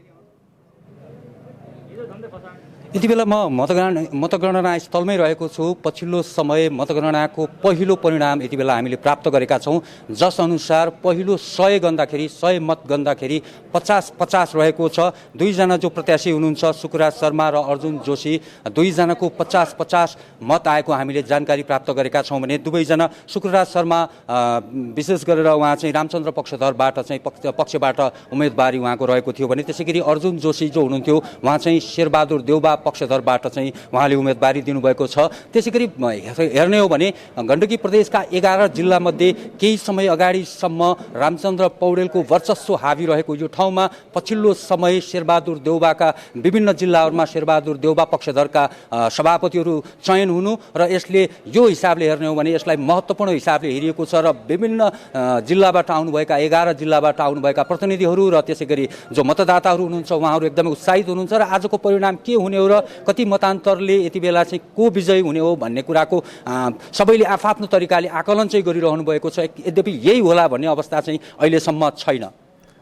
यति बेला म मतगणना स्थलमै रहेको छु। पछिल्लो समय मतगणनाको पहिलो परिणाम यति बेला हामीले प्राप्त गरेका छौँ, जस अनुसार पहिलो 100 गन्दाखेरि 100 मत गन्दाखेरि 50-50 रहेको छ। 2 जना जो प्रत्याशी हुनुहुन्छ सुकुराज शर्मा र अर्जुन जोशी, 2 जनाको 50-50 मत आएको हामीले जानकारी प्राप्त गरेका छौँ भने दुवैजना सुकुराज शर्मा विशेष गरेर उहाँ चाहिँ रामचन्द्र पक्षधरबाट चाहिँ पक्षबाट उम्मेदवारी उहाँको रहेको थियो भने त्यसैगरी अर्जुन जोशी जो हुनुहुन्थ्यो उहाँ चाहिँ शेरबहादुर देउबा पक्षधरबाट चाहिँ उहाँले उम्मेदवारी दिनुभएको छ। त्यसै गरी हेर्ने हो भने गण्डकी प्रदेशका 11 जिल्लामध्ये केही समय अगाडिसम्म रामचन्द्र पौडेलको वर्चस्व हावी रहेको यो ठाउँमा पछिल्लो समय शेरबहादुर देउवाका विभिन्न जिल्लाहरूमा शेरबहादुर देउवा पक्षधरका सभापतिहरू चयन हुनु र यसले यो हिसाबले हेर्ने हो भने यसलाई महत्त्वपूर्ण हिसाबले हेरिएको छ र विभिन्न जिल्लाबाट आउनुभएका 11 जिल्लाबाट आउनुभएका प्रतिनिधिहरू र त्यसै गरी जो मतदाताहरू हुनुहुन्छ उहाँहरू एकदमै उत्साहित हुनुहुन्छ र आजको परिणाम के हुने हो र कति मतान्तरले यति बेला चाहिँ को विजयी हुने हो भन्ने कुराको सबैले आफ्नो तरिकाले आकलन चाहिँ गरिरहनु भएको छ। यद्यपि यही होला भन्ने अवस्था चाहिँ अहिलेसम्म छैन।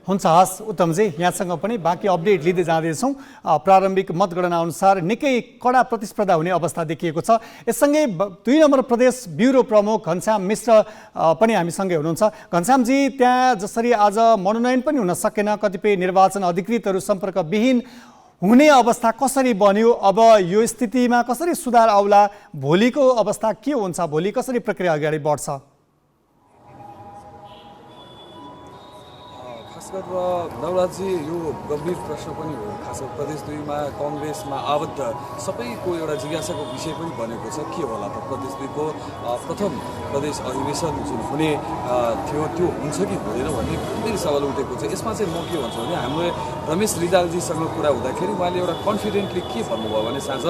हुन्छ, हस् उत्तमजी, यहाँसँग पनि बाँकी अपडेट लिँदै जाँदैछौँ। प्रारम्भिक मतगणना अनुसार निकै कडा प्रतिस्पर्धा हुने अवस्था देखिएको छ। यससँगै 2 नम्बर प्रदेश ब्युरो प्रमुख घनश्याम मिश्र पनि हामीसँगै हुनुहुन्छ। घनश्यामजी, त्यहाँ जसरी आज मनोनयन पनि हुन सकेन, कतिपय निर्वाचन अधिकृतहरू सम्पर्कविहीन हुने अवस्था कसरी बन्यो, अब यो स्थितिमा कसरी सुधार आउला, भोलिको अवस्था के हुन्छ, भोलि कसरी प्रक्रिया अगाडि बढ्छ? खास गरेर नवराजी यो गम्भीर प्रश्न पनि हो। खास गरी प्रदेश 2 मा कङ्ग्रेसमा आबद्ध सबैको एउटा जिज्ञासाको विषय पनि बनेको छ। के होला त प्रदेश 2 को प्रथम प्रदेश अधिवेशन जुन हुने थियो त्यो हुन्छ कि हुँदैन भन्ने गम्भीर सवाल उठेको छ। यसमा चाहिँ म के भन्छु भने हाम्रो रमेश रिजालजीसँग कुरा हुँदाखेरि उहाँले एउटा कन्फिडेन्टली के भन्नुभयो भने साँझ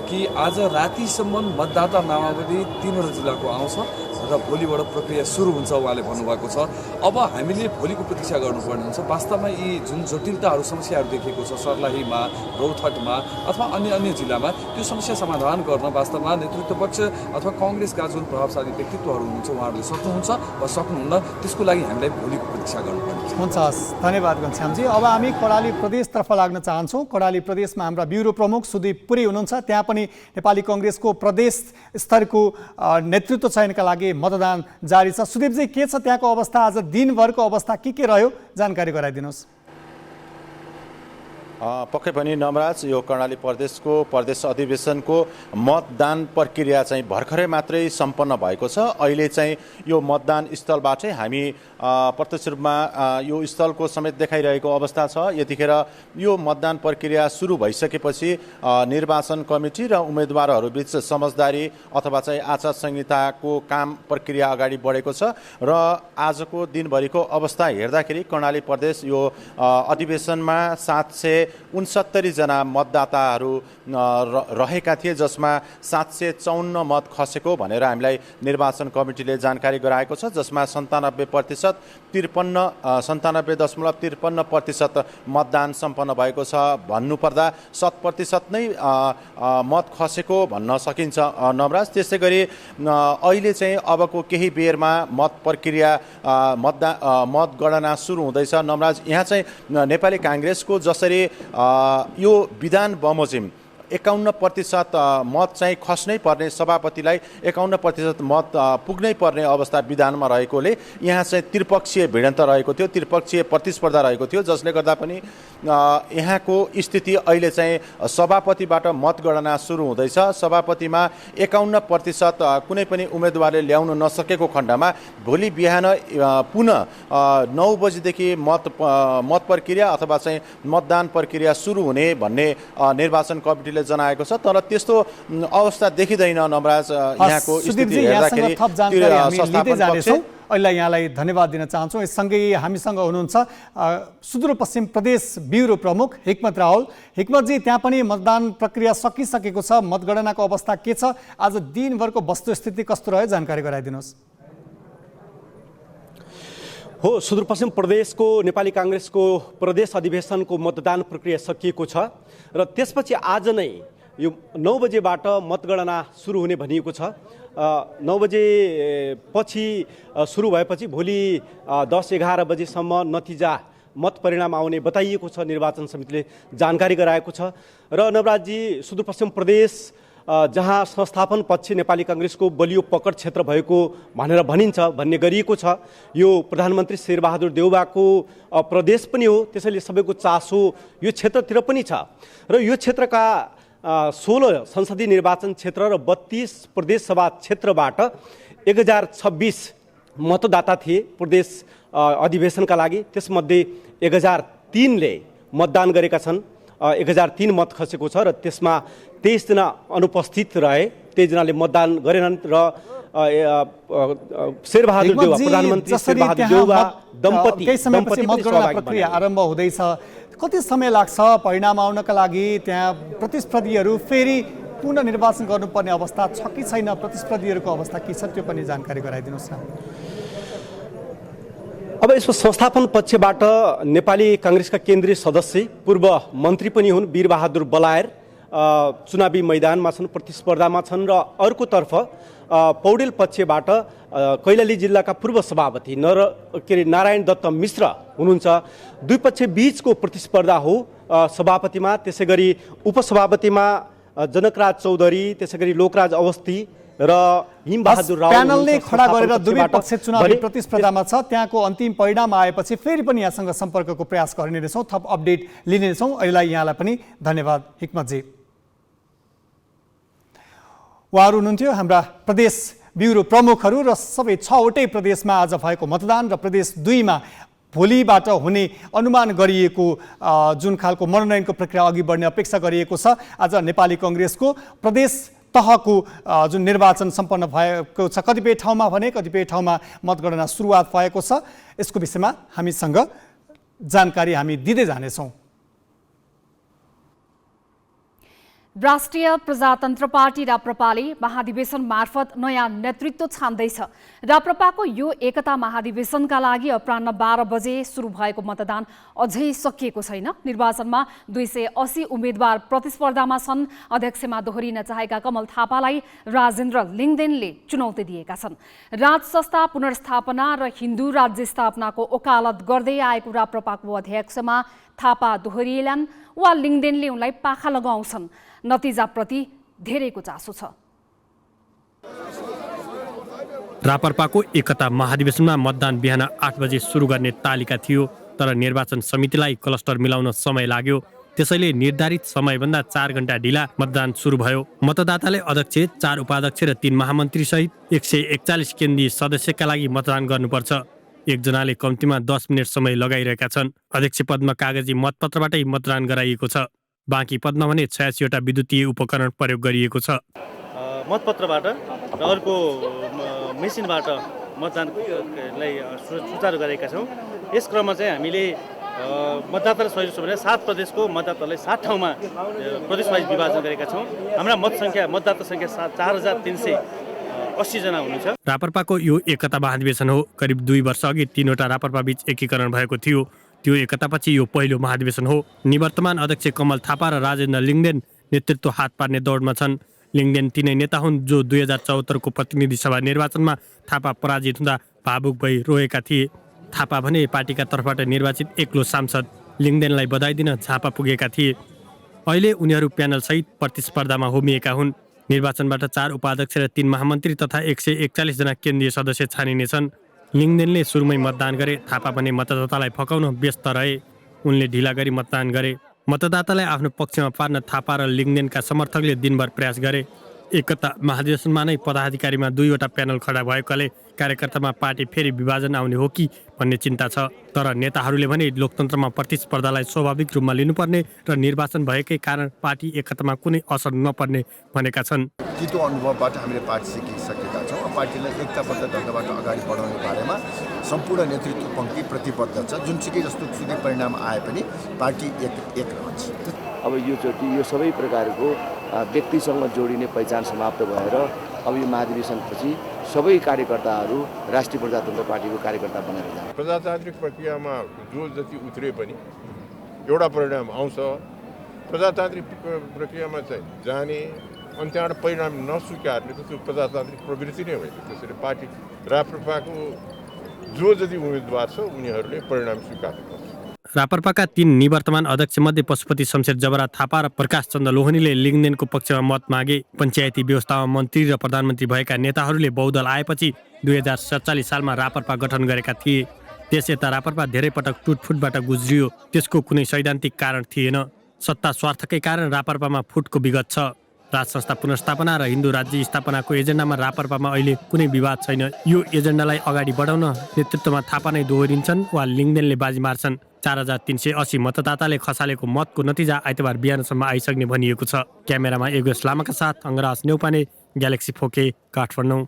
कि आज रातिसम्म मतदाता नामावली 3वटा जिल्लाको आउँछ र भोलिबाट प्रक्रिया सुरु हुन्छ उहाँले भन्नुभएको छ। अब हामीले भोलिको प्रतीक्षा गर्नुपर्ने हुन्छ। वास्तवमा यी जुन जटिलताहरू समस्याहरू देखिएको छ सर्लाहीमा, रौतहटमा अथवा अन्य जिल्लामा, त्यो समस्या समाधान गर्न वास्तवमा नेतृत्व पक्ष अथवा कङ्ग्रेसका जुन प्रभावशाली व्यक्तित्वहरू हुनुहुन्छ उहाँहरूले सक्नुहुन्छ वा सक्नुहुन्न, त्यसको लागि हामीलाई भोलिको प्रतीक्षा गर्नुपर्ने हुन्छ। हुन्छ, धन्यवाद घनश्यामजी। अब हामी कर्णाली प्रदेशतर्फ लाग्न चाहन्छौँ। कर्णाली प्रदेशमा हाम्रा ब्युरो प्रमुख सुदीप पुरी हुनुहुन्छ। त्यहाँ पनि नेपाली कङ्ग्रेसको प्रदेश स्तरको नेतृत्व चयनका लागि मतदान जारी छ। सुदीपजी, के छ त्यहाँको अवस्था? आज दिनभरको अवस्था के रह्यो, जानकारी गराइदिनुहोस्। पक्कै पनि नवराज, यो कर्णाली प्रदेशको प्रदेश अधिवेशनको मतदान प्रक्रिया चाहिँ भर्खरै मात्रै सम्पन्न भएको छ। अहिले चाहिँ यो मतदान स्थलबाटै हामी प्रत्यक्ष रूपमा यो स्थलको समेत देखाइरहेको अवस्था छ। यतिखेर यो मतदान प्रक्रिया सुरु भइसकेपछि निर्वाचन कमिटी र उम्मेदवारहरू बीच समझदारी अथवा चाहिँ आचार संहिताको काम प्रक्रिया अगाडि बढेको छ र आजको दिनभरिको अवस्था हेर्दाखेरि कर्णाली प्रदेश यो अधिवेशनमा 769 जना मतदाताहरू रहेका थिए, जसमा 754 मत खसेको भनेर हामीलाई निर्वाचन कमिटीले जानकारी गराएको छ, जसमा 97.53% मतदान सम्पन्न भएको छ। भन्नुपर्दा 100% नै मत खसेको भन्न सकिन्छ नवराज। त्यसै गरी अहिले चाहिँ अबको केही बेरमा मत प्रक्रिया मतगणना सुरु हुँदैछ नवराज। यहाँ चाहिँ नेपाली काङ्ग्रेसको जसरी यो विधान बमोजिम 51% मत चाहिँ खस्नै पर्ने, सभापतिलाई 51% मत पुग्नै पर्ने अवस्था विधानमा रहेकोले यहाँ चाहिँ त्रिपक्षीय भिडन्त रहेको थियो, त्रिपक्षीय प्रतिस्पर्धा रहेको थियो, जसले गर्दा पनि यहाँको स्थिति अहिले चाहिँ सभापतिबाट मतगणना सुरु हुँदैछ। सभापतिमा 51% कुनै पनि उम्मेदवारले ल्याउन नसकेको खण्डमा भोलि बिहान पुनः 9 बजीदेखि मत प्रक्रिया अथवा चाहिँ मतदान प्रक्रिया सुरु हुने भन्ने निर्वाचन कमिटीले जनाएको छ। तर त्यस्तो अवस्था देखिँदैन नवराज। यहाँको स्थिति हेर्दाखेरि अहिले यहाँलाई धन्यवाद दिन चाहन्छौँ। यससँगै हामीसँग हुनुहुन्छ सुदूरपश्चिम प्रदेश ब्युरो प्रमुख हिक्मत रावल। हिक्मतजी, त्यहाँ पनि मतदान प्रक्रिया सकिसकेको छ, मतगणनाको अवस्था के छ, आज दिनभरको वस्तुस्थिति कस्तो रह्यो, जानकारी गराइदिनुहोस्। हो, सुदूरपश्चिम प्रदेशको नेपाली काङ्ग्रेसको प्रदेश अधिवेशनको मतदान प्रक्रिया सकिएको छ र त्यसपछि आज नै यो 9 बजेबाट मतगणना सुरु हुने भनिएको छ। 9 बजे पछि सुरु भएपछि भोलि 10-11 बजेसम्म नतिजा मत परिणाम आउने बताइएको छ, निर्वाचन समितिले जानकारी गराएको छ। र नवराजजी, सुदूरपश्चिम प्रदेश जहाँ संस्थापन पक्ष नेपाली काङ्ग्रेसको बलियो पकड क्षेत्र भएको भनेर भन्ने गरिएको छ, यो प्रधानमन्त्री शेरबहादुर देउवाको प्रदेश पनि हो, त्यसैले सबैको चासो यो क्षेत्रतिर पनि छ। र यो क्षेत्रका 16 संसदीय निर्वाचन क्षेत्र र 32 प्रदेश सभा क्षेत्रबाट 1026 मतदाता थिए प्रदेश अधिवेशनका लागि। त्यसमध्ये 1003ले मतदान गरेका छन्। 1003 मत खसेको छ र त्यसमा 23 जना अनुपस्थित रहे, 23 जनाले मतदान गरेनन् र शेरबहादुर देउवा प्रधानमन्त्री शेरबहादुर देउवा दम्पति मतगणना प्रक्रिया आरम्भ हुँदैछ। कति समय लाग्छ परिणाम आउनका लागि? त्यहाँ प्रतिस्पर्धीहरू फेरि पुनः निर्वाचन गर्नुपर्ने अवस्था छ कि छैन? प्रतिस्पर्धीहरूको अवस्था के छ त्यो पनि जानकारी गराइदिनुहोस् न। अब यसको संस्थापन पक्षबाट नेपाली काङ्ग्रेसका केन्द्रीय सदस्य पूर्व मन्त्री पनि हुन् वीरबहादुर बलायर चुनावी मैदानमा छन्, प्रतिस्पर्धामा छन् र अर्कोतर्फ पौडेल पक्षबाट कैलाली जिल्लाका पूर्व सभापति नारायण दत्त मिश्र हुनुहुन्छ। दुई पक्ष बीचको प्रतिस्पर्धा हो सभापतिमा, त्यसै गरी उपसभापतिमा जनकराज चौधरी, त्यसै गरी लोकराज अवस्थी र हिमबहादुर राव प्यानलले खडा गरेर दुवै पक्ष चुनावी प्रतिस्पर्धामा छ। त्यहाँको अन्तिम परिणाम आएपछि फेरि पनि यहाँसँग सम्पर्कको प्रयास गर्ने नै छौँ, थप अपडेट लिने छौँ। अहिलेलाई यहाँलाई पनि धन्यवाद हिक्मतजी। उहाँहरू हुनुहुन्थ्यो हाम्रा प्रदेश ब्युरो प्रमुखहरू र सबै 6वटै प्रदेशमा आज भएको मतदान र प्रदेश 2 मा भोलिबाट हुने अनुमान गरिएको जुन खालको मनोनयनको प्रक्रिया अघि बढ्ने अपेक्षा गरिएको छ। आज नेपाली काङ्ग्रेसको प्रदेश तहको जुन निर्वाचन सम्पन्न भएको छ, कतिपय ठाउँमा भने कतिपय ठाउँमा मतगणना सुरुवात भएको छ। यसको विषयमा हामीसँग जानकारी हामी दिँदै जानेछौँ। राष्ट्रिय प्रजातन्त्र पार्टी राप्रपाले महाधिवेशन मार्फत नयाँ नेतृत्व छान्दैछ। राप्रपाको यो एकता महाधिवेशनका लागि अपराह्न 12 बजे सुरु भएको मतदान अझै सकिएको छैन। निर्वाचनमा 280 उम्मेद्वार प्रतिस्पर्धामा छन्। अध्यक्षमा दोहोरिन चाहेका कमल थापालाई राजेन्द्र लिङदेनले चुनौती दिएका छन्। राज संस्था पुनर्स्थापना र हिन्दू राज्य स्थापनाको ओकालत गर्दै आएको राप्रपाको अध्यक्षमा थापा दोहोरिएलान् वा लिङदेनले उनलाई पाखा लगाउँछन्। नतिजाप्रति धेरैको चासो छ। राप्रपाको एकता महाधिवेशनमा मतदान बिहान 8 बजे सुरु गर्ने तालिका थियो, तर निर्वाचन समितिलाई क्लस्टर मिलाउन समय लाग्यो। त्यसैले निर्धारित समयभन्दा 4 घण्टा ढिला मतदान सुरु भयो। मतदाताले अध्यक्ष, 4 उपाध्यक्ष र 3 महामन्त्री सहित 141 केन्द्रीय सदस्यका लागि मतदान गर्नुपर्छ। एकजनाले कम्तीमा 10 मिनट समय लगाइरहेका छन्। अध्यक्ष पदमा कागजी मतपत्रबाटै मतदान गराइएको छ। बाँकी पदमा भने 86 वटा विद्युतीय उपकरण प्रयोग गरिएको छ। मतपत्रबाट र अर्को मेसिनबाट मतदानलाई सुचारू गरेका छौँ। यस क्रममा चाहिँ हामीले मतदातालाई सहयोग छ भने 7 प्रदेशको मतदातालाई 7 ठाउँमा प्रदेशवाइज विभाजन गरेका छौँ। हाम्रा मतदाता सङ्ख्या 4380 जना हुनुहुन्छ। राप्रपाको यो एकता महाधिवेशन हो। करिब 2 वर्ष अघि 3 वटा राप्रपा बीच एकीकरण भएको थियो। त्यो एकतापछि यो पहिलो महाधिवेशन हो। निवर्तमान अध्यक्ष कमल थापा र राजेन्द्र लिङदेन नेतृत्व हात पार्ने दौडमा छन्। लिङदेन तिनै नेता हुन् जो 2074 को प्रतिनिधि सभा निर्वाचनमा थापा पराजित हुँदा भावुक भई रोएका थिए। थापा भने पार्टीका तर्फबाट निर्वाचित एक्लो सांसद। लिङदेनलाई बधाई दिन झापा पुगेका थिए। अहिले उनीहरू प्यानलसहित प्रतिस्पर्धामा होमिएका हुन्। निर्वाचनबाट 4 उपाध्यक्ष र 3 महामन्त्री तथा 141 जना केन्द्रीय सदस्य छानिनेछन्। लिङदेनले सुरुमै मतदान गरे। थापा भने मतदातालाई फकाउन व्यस्त रहे। उनले ढिला गरी मतदान गरे। मतदातालाई आफ्नो पक्षमा पार्न थापा र लिङदेनका समर्थकले दिनभर प्रयास गरे। एकता महाधिवेशनमा नै पदाधिकारीमा 2 वटा प्यानल खडा भएकाले कार्यकर्तामा पार्टी फेरि विभाजन आउने हो कि भन्ने चिन्ता छ। तर नेताहरूले भने लोकतन्त्रमा प्रतिस्पर्धालाई स्वाभाविक रूपमा लिनुपर्ने र निर्वाचन भएकै कारण पार्टी एकतामा कुनै असर नपर्ने भनेका छन्। तितो अनुभवबाट हामीले पार्टी सिकिसकेका छौँ। पार्टीलाई एकताबद्ध ढङ्गबाट अगाडि बढाउने बारेमा सम्पूर्ण नेतृत्व पङ्क्ति प्रतिबद्ध छ। जुनसुकै जस्तोसुकै परिणाम आए पनि पार्टी एक रहन्छ। अब यो चोटि यो सबै प्रकारको व्यक्तिसँग जोडिने पहिचान समाप्त भएर अब यो महाधिवेशनपछि सबै कार्यकर्ताहरू राष्ट्रिय प्रजातन्त्र पार्टीको कार्यकर्ता बनेर जान्छ। प्रजातान्त्रिक प्रक्रियामा जो जति उत्रे पनि एउटा परिणाम आउँछ। प्रजातान्त्रिक प्रक्रियामा चाहिँ जाने अनि त्यहाँबाट परिणाम नस्वीकार्ने त त्यो प्रजातान्त्रिक प्रवृत्ति नै होइन। त्यसैले पार्टी राप्रपाको जो जति उम्मेदवार छ उनीहरूले परिणाम स्वीकार्नुपर्छ। राप्रपाका 3 निवर्तमान अध्यक्षमध्ये पशुपति शमशेर जबरा थापा र प्रकाश चन्द्र लोहनीले लिङदेनको पक्षमा मत मागे। पञ्चायती व्यवस्थामा मन्त्री र प्रधानमन्त्री भएका नेताहरूले बहुदल आएपछि 2047 सालमा राप्रपा गठन गरेका थिए। त्यस यता राप्रपा धेरै पटक टुटफुटबाट गुज्रियो। त्यसको कुनै सैद्धान्तिक कारण थिएन। सत्ता स्वार्थकै कारण राप्रपामा फुटको विगत छ। राज संस्था पुनर्स्थापना र हिन्दू राज्य स्थापनाको एजेन्डामा राप्रपामा अहिले कुनै विवाद छैन। यो एजेन्डालाई अगाडि बढाउन नेतृत्वमा थापा नै दोहोरिन्छन् वा लिङदेनले बाजी मार्छन्। 4380 मतदाताले खसालेको मतको नतिजा आइतबार बिहानसम्म आइसक्ने भनिएको छ। क्यामेरामा योगेश लामाका साथ अङ्गराज नेउपाने, ग्यालेक्सी 4K, काठमाडौँ।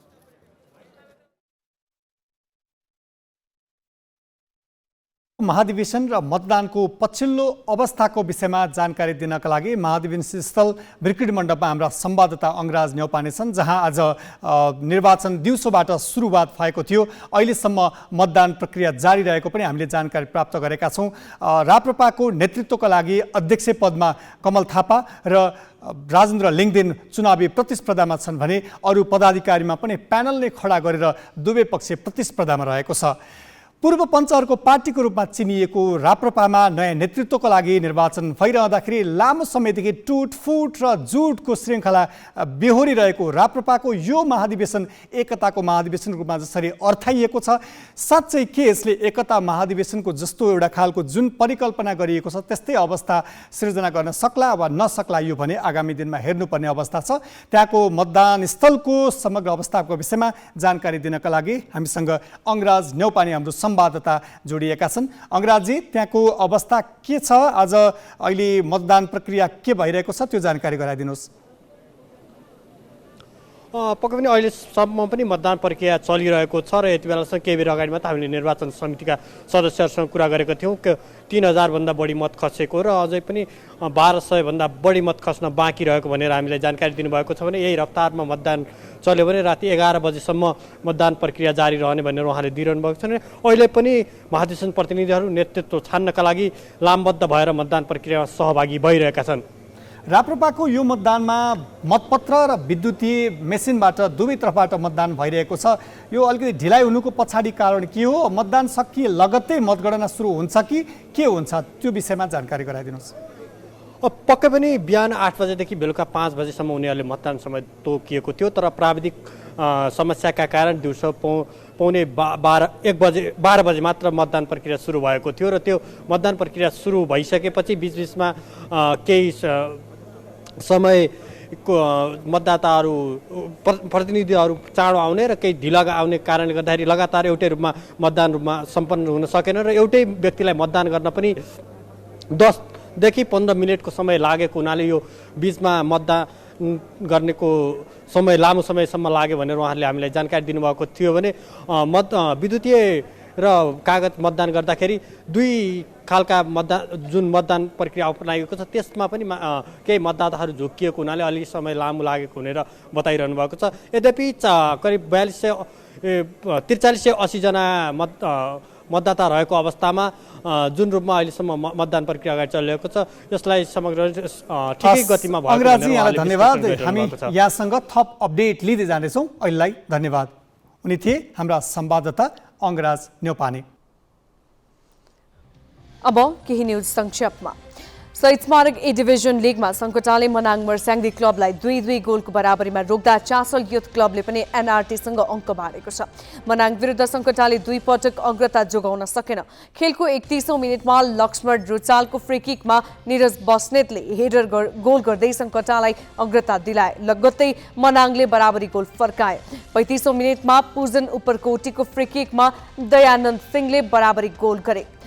महाधिवेशन र मतदानको पछिल्लो अवस्थाको विषयमा जानकारी दिनका लागि महाधिवेशन स्थल ब्रिकेड मण्डपमा हाम्रा संवाददाता अङ्गराज न्यौपाने छन्, जहाँ आज निर्वाचन दिउँसोबाट सुरुवात भएको थियो। अहिलेसम्म मतदान प्रक्रिया जारी रहेको पनि हामीले जानकारी प्राप्त गरेका छौँ। राप्रपाको नेतृत्वका लागि अध्यक्ष पदमा कमल थापा र राजेन्द्र लिङदेन चुनावी प्रतिस्पर्धामा छन् भने अरू पदाधिकारीमा पनि प्यानलले खडा गरेर दुवै पक्ष प्रतिस्पर्धामा रहेको छ। पूर्व पञ्चहरूको पार्टीको रूपमा चिनिएको राप्रपामा नयाँ नेतृत्वको लागि निर्वाचन भइरहँदाखेरि लामो समयदेखि टुटफुट र जुटको श्रृङ्खला बेहोरिरहेको राप्रपाको यो महाधिवेशन एकताको महाधिवेशनको रूपमा जसरी अर्थाइएको छ, साँच्चै के यसले एकता महाधिवेशनको जस्तो एउटा खालको जुन परिकल्पना गरिएको छ त्यस्तै अवस्था सृजना गर्न सक्ला वा नसक्ला, यो भने आगामी दिनमा हेर्नुपर्ने अवस्था छ। त्यहाँको मतदान स्थलको समग्र अवस्थाको विषयमा जानकारी दिनका लागि हामीसँग अङ्गराज न्यौपाने हाम्रो संवाददाता जोडिएका छन्। अङ्गराजजी, त्यहाँको अवस्था के छ? आज अहिले मतदान प्रक्रिया के भइरहेको छ त्यो जानकारी गराइदिनुहोस्। पक्कै पनि अहिलेसम्म पनि मतदान प्रक्रिया चलिरहेको छ र यति बेलासम्म केही बेर अगाडि मात्र हामीले निर्वाचन समितिका सदस्यहरूसँग कुरा गरेका थियौँ। 3000 भन्दा बढी मत खसेको र अझै पनि 1200 भन्दा बढी मत खस्न बाँकी रहेको भनेर हामीलाई जानकारी दिनुभएको छ भने यही रफ्तारमा मतदान चल्यो भने राति 11 बजेसम्म मतदान प्रक्रिया जारी रहने भनेर उहाँले दिइरहनु भएको छ। अहिले पनि महाधिवेशन प्रतिनिधिहरू नेतृत्व छान्नका लागि लामबद्ध भएर मतदान प्रक्रियामा सहभागी भइरहेका छन्। राप्रपाको यो मतदानमा मतपत्र र विद्युतीय मेसिनबाट दुवै तर्फबाट मतदान भइरहेको छ। यो अलिकति ढिलाइ हुनुको पछाडि कारण के हो? मतदान सकिए लगत्तै मतगणना सुरु हुन्छ कि के हुन्छ, त्यो विषयमा जानकारी गराइदिनुहोस्। पक्कै पनि बिहान 8 बजेदेखि बेलुका 5 बजेसम्म उनीहरूले मतदान समय तोकिएको थियो, तर प्राविधिक समस्याका कारण दिउँसो पौने 12 बजे मात्र मतदान प्रक्रिया सुरु भएको थियो र त्यो मतदान प्रक्रिया सुरु भइसकेपछि बिचबिचमा केही समयको मतदाताहरू प्रतिनिधिहरू चाँडो आउने र केही ढिला आउने कारणले गर्दाखेरि लगातार एउटै रूपमा मतदान रूपमा सम्पन्न हुन सकेन र एउटै व्यक्तिलाई मतदान गर्न पनि 10देखि 15 मिनटको समय लागेको हुनाले यो बिचमा मतदान गर्नेको समय लामो समयसम्म लाग्यो भनेर उहाँहरूले हामीलाई जानकारी दिनुभएको थियो भने विद्युतीय र कागज मतदान गर्दाखेरि दुई खालका जुन मतदान प्रक्रिया अपनाइएको छ त्यसमा पनि केही मतदाताहरू झुक्किएको हुनाले अलि समय लामो लागेको भनेर बताइरहनु भएको छ। यद्यपि करिब 4380 जना मतदाता रहेको अवस्थामा जुन रूपमा अहिलेसम्म मतदान प्रक्रिया अगाडि चलिरहेको छ यसलाई समग्र ठिकै गतिमा भएको अङ्गराजजी, यहाँलाई धन्यवाद। हामी यहाँसँग थप अपडेट लिँदै जानेछौँ। अहिलेलाई धन्यवाद। उनी थिए हाम्रा संवाददाता अङ्गराज न्यौपाने। अब केही न्युज संक्षेपमा। शहीद स्मारक ए डिभिजन लिगमा सङ्कटाले मनाङ मर्स्याङ्दी क्लबलाई 2-2 गोलको बराबरीमा रोक्दा चासल युथ क्लबले पनि एनआरटीसँग अङ्क बाँडेको छ। मनाङ विरुद्ध सङ्कटाले 2 पटक अग्रता जोगाउन सकेन। खेलको 31औं मिनेटमा लक्ष्मण रुचालको फ्री किकमा निरज बस्नेतले हेडर गोल गर्दै सङ्कटालाई अग्रता दिलाए। लगत्तै मनाङले बराबरी गोल फर्काए। 35औं मिनेटमा पूजन उपरकोटीको फ्री किकमा दयानन्द सिंहले बराबरी गोल गरे।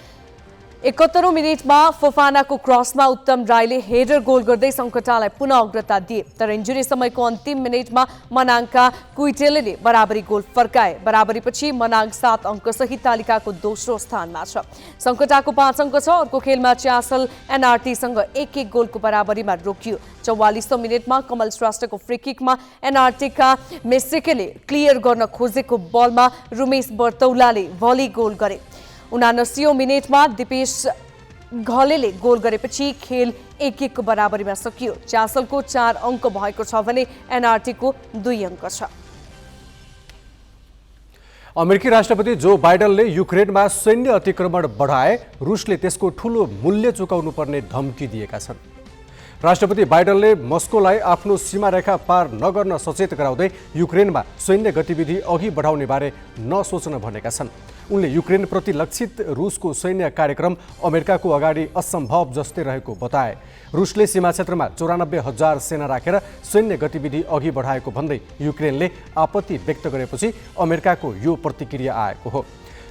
71औं मिनेटमा फोफानाको क्रसमा उत्तम राईले हेडर गोल गर्दै सङ्कटालाई पुनः अग्रता दिए, तर इन्जुरी समयको अन्तिम मिनेटमा मनाङका कुइटेलेले बराबरी गोल फर्काए। बराबरीपछि मनाङ 7 अङ्कसहित तालिकाको दोस्रो स्थानमा छ। सङ्कटाको 5 अङ्क छ। अर्को खेलमा च्यासल एनआरटीसँग 1-1 गोलको बराबरीमा रोकियो। 44औं मिनेटमा कमल श्रेष्ठको फ्री किकमा एनआरटीका मेस्सेकेले क्लियर गर्न खोजेको बलमा रुमेश बर्तौलाले भली गोल गरे। 79औं मिनेटमा दिपेश घलेले गोल गरेपछि खेल 1-1 को बराबरीमा सकियो। च्यासलको 4 अङ्क भएको छ भने एनआरटीको 2 अङ्क छ। अमेरिकी राष्ट्रपति जो बाइडनले युक्रेनमा सैन्य अतिक्रमण बढाए रुसले त्यसको ठूलो मूल्य चुकाउनु पर्ने धम्की दिएका छन्। राष्ट्रपति बाइडनले मस्कोलाई आफ्नो सीमारेखा पार नगर्न सचेत गराउँदै युक्रेनमा सैन्य गतिविधि अघि बढाउने बारे नसोच्न भनेका छन्। उनले युक्रेनप्रति लक्षित रुसको सैन्य कार्यक्रम अमेरिकाको अगाडि असम्भव जस्तै रहेको बताए। रुसले सीमा क्षेत्रमा 94,000 सेना राखेर सैन्य गतिविधि अघि बढाएको भन्दै युक्रेनले आपत्ति व्यक्त गरेपछि अमेरिकाको यो प्रतिक्रिया आएको हो।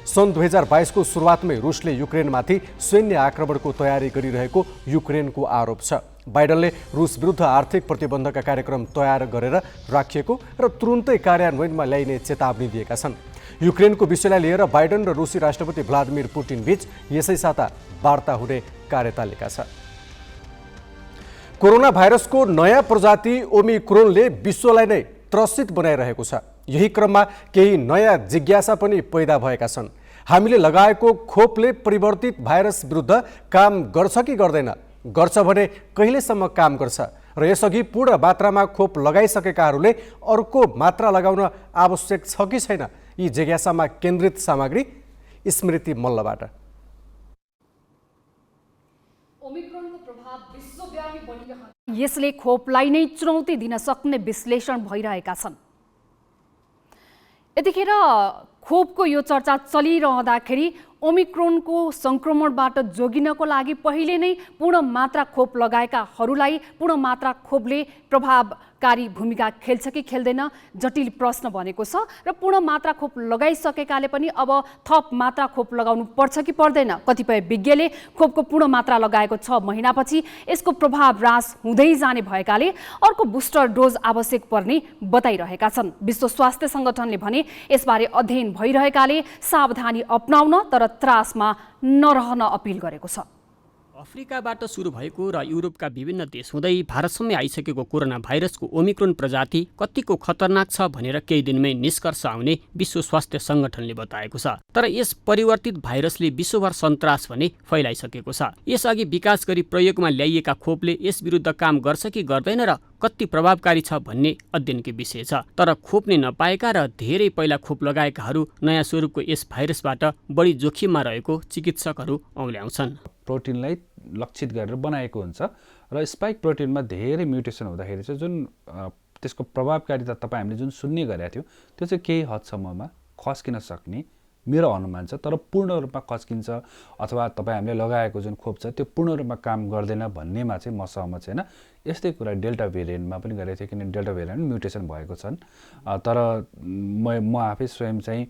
सन् 2022को सुरुवातमै रुसले युक्रेनमाथि सैन्य आक्रमणको तयारी गरिरहेको युक्रेनको आरोप छ। बाइडनले रुस विरुद्ध आर्थिक प्रतिबन्धका कार्यक्रम तयार गरेर राखिएको र तुरुन्तै कार्यान्वयनमा ल्याइने चेतावनी दिएका छन्। युक्रेनको विषयलाई लिएर बाइडन र रुसी राष्ट्रपति भ्लादिमिर पुटिन बीच यसै साता वार्ता हुने कार्यतालिका छ। कोरोना भाइरसको नयाँ प्रजाति ओमिक्रोनले विश्वलाई नै त्रसित बनाइरहेको छ। यही क्रममा केही नयाँ जिज्ञासा पनि पैदा भएका छन्। हामीले लगाएको खोपले परिवर्तित भाइरस विरुद्ध काम गर्छ कि गर्दैन? गर्छ भने कहिलेसम्म काम गर्छ र यसअघि पूर्ण मात्रामा खोप लगाइसकेकाहरूले अर्को मात्रा लगाउन आवश्यक छ कि छैन? यी जिज्ञासामा केन्द्रित सामग्री स्मृति मल्लबाट। यसले खोपलाई नै चुनौती दिन सक्ने विश्लेषण भइरहेका छन्। यतिखेर खोपको यो चर्चा चलिरहँदाखेरि ओमिक्रोनको संक्रमणबाट जोगिनको लागि पहिले नै पूर्ण मात्रा खोप लगाएकाहरूलाई पूर्ण मात्रा खोपले प्रभावकारी भूमिका खेल्छ कि खेल्दैन जटिल प्रश्न बनेको छ र पूर्ण मात्रा खोप लगाइसकेकाले पनि अब थप मात्रा खोप लगाउनु पर्छ कि पर्दैन? कतिपय विज्ञले खोपको पूर्ण मात्रा लगाएको 6 महिनापछि यसको प्रभाव ह्रास हुँदै जाने भएकाले अर्को बुस्टर डोज आवश्यक पर्ने बताइरहेका छन्। विश्व स्वास्थ्य संगठनले भने यसबारे अध्ययन भइरहेकाले सावधानी अपनाउन तर त्रासमा नरहन अपिल गरेको छ। अफ्रिकाबाट सुरु भएको र युरोपका विभिन्न देश हुँदै भारतसम्मै आइसकेको कोरोना भाइरसको ओमिक्रोन प्रजाति कतिको खतरनाक छ भनेर केही दिनमै निष्कर्ष आउने विश्व स्वास्थ्य संगठनले बताएको छ। तर यस परिवर्तित भाइरसले विश्वभर सन्तास भने फैलाइसकेको छ। यसअघि विकास गरी प्रयोगमा ल्याइएका खोपले यस विरुद्ध काम गर्छ कि गर्दैन र कति प्रभावकारी छ भन्ने अध्ययनकै विषय छ। तर खोप्ने नपाएका र धेरै पहिला खोप लगाएकाहरू नयाँ स्वरूपको यस भाइरसबाट बढी जोखिममा रहेको चिकित्सकहरू औँल्याउँछन्। प्रोटिनलाई लक्षित गरेर बनाएको हुन्छ र स्पाइक प्रोटिनमा धेरै म्युटेसन हुँदाखेरि चाहिँ जुन त्यसको प्रभावकारिता तपाईँ हामीले जुन सुन्ने गरेका थियौँ त्यो चाहिँ केही हदसम्ममा खस्किन सक्ने मेरो अनुमान छ। तर पूर्ण रूपमा खस्किन्छ अथवा तपाईँ हामीले लगाएको जुन खोप छ त्यो पूर्ण रूपमा काम गर्दैन भन्नेमा चाहिँ म सहमत छैन। यस्तै कुरा डेल्टा भेरिएन्टमा पनि गरेको थियो, किनभने डेल्टा भेरिएन्ट म्युटेसन भएको छन्। तर म आफै स्वयं चाहिँ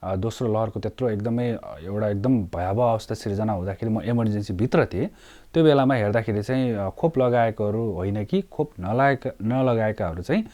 दोस्रो लहरको त्यत्रो एकदमै एउटा एकदम भयावह अवस्था सिर्जना हुँदाखेरि म इमर्जेन्सी भित्र थिएँ। त्यो बेलामा हेर्दाखेरि चाहिँ खोप लगाएकोहरू होइन कि खोप नलगाएकाहरू चाहिँ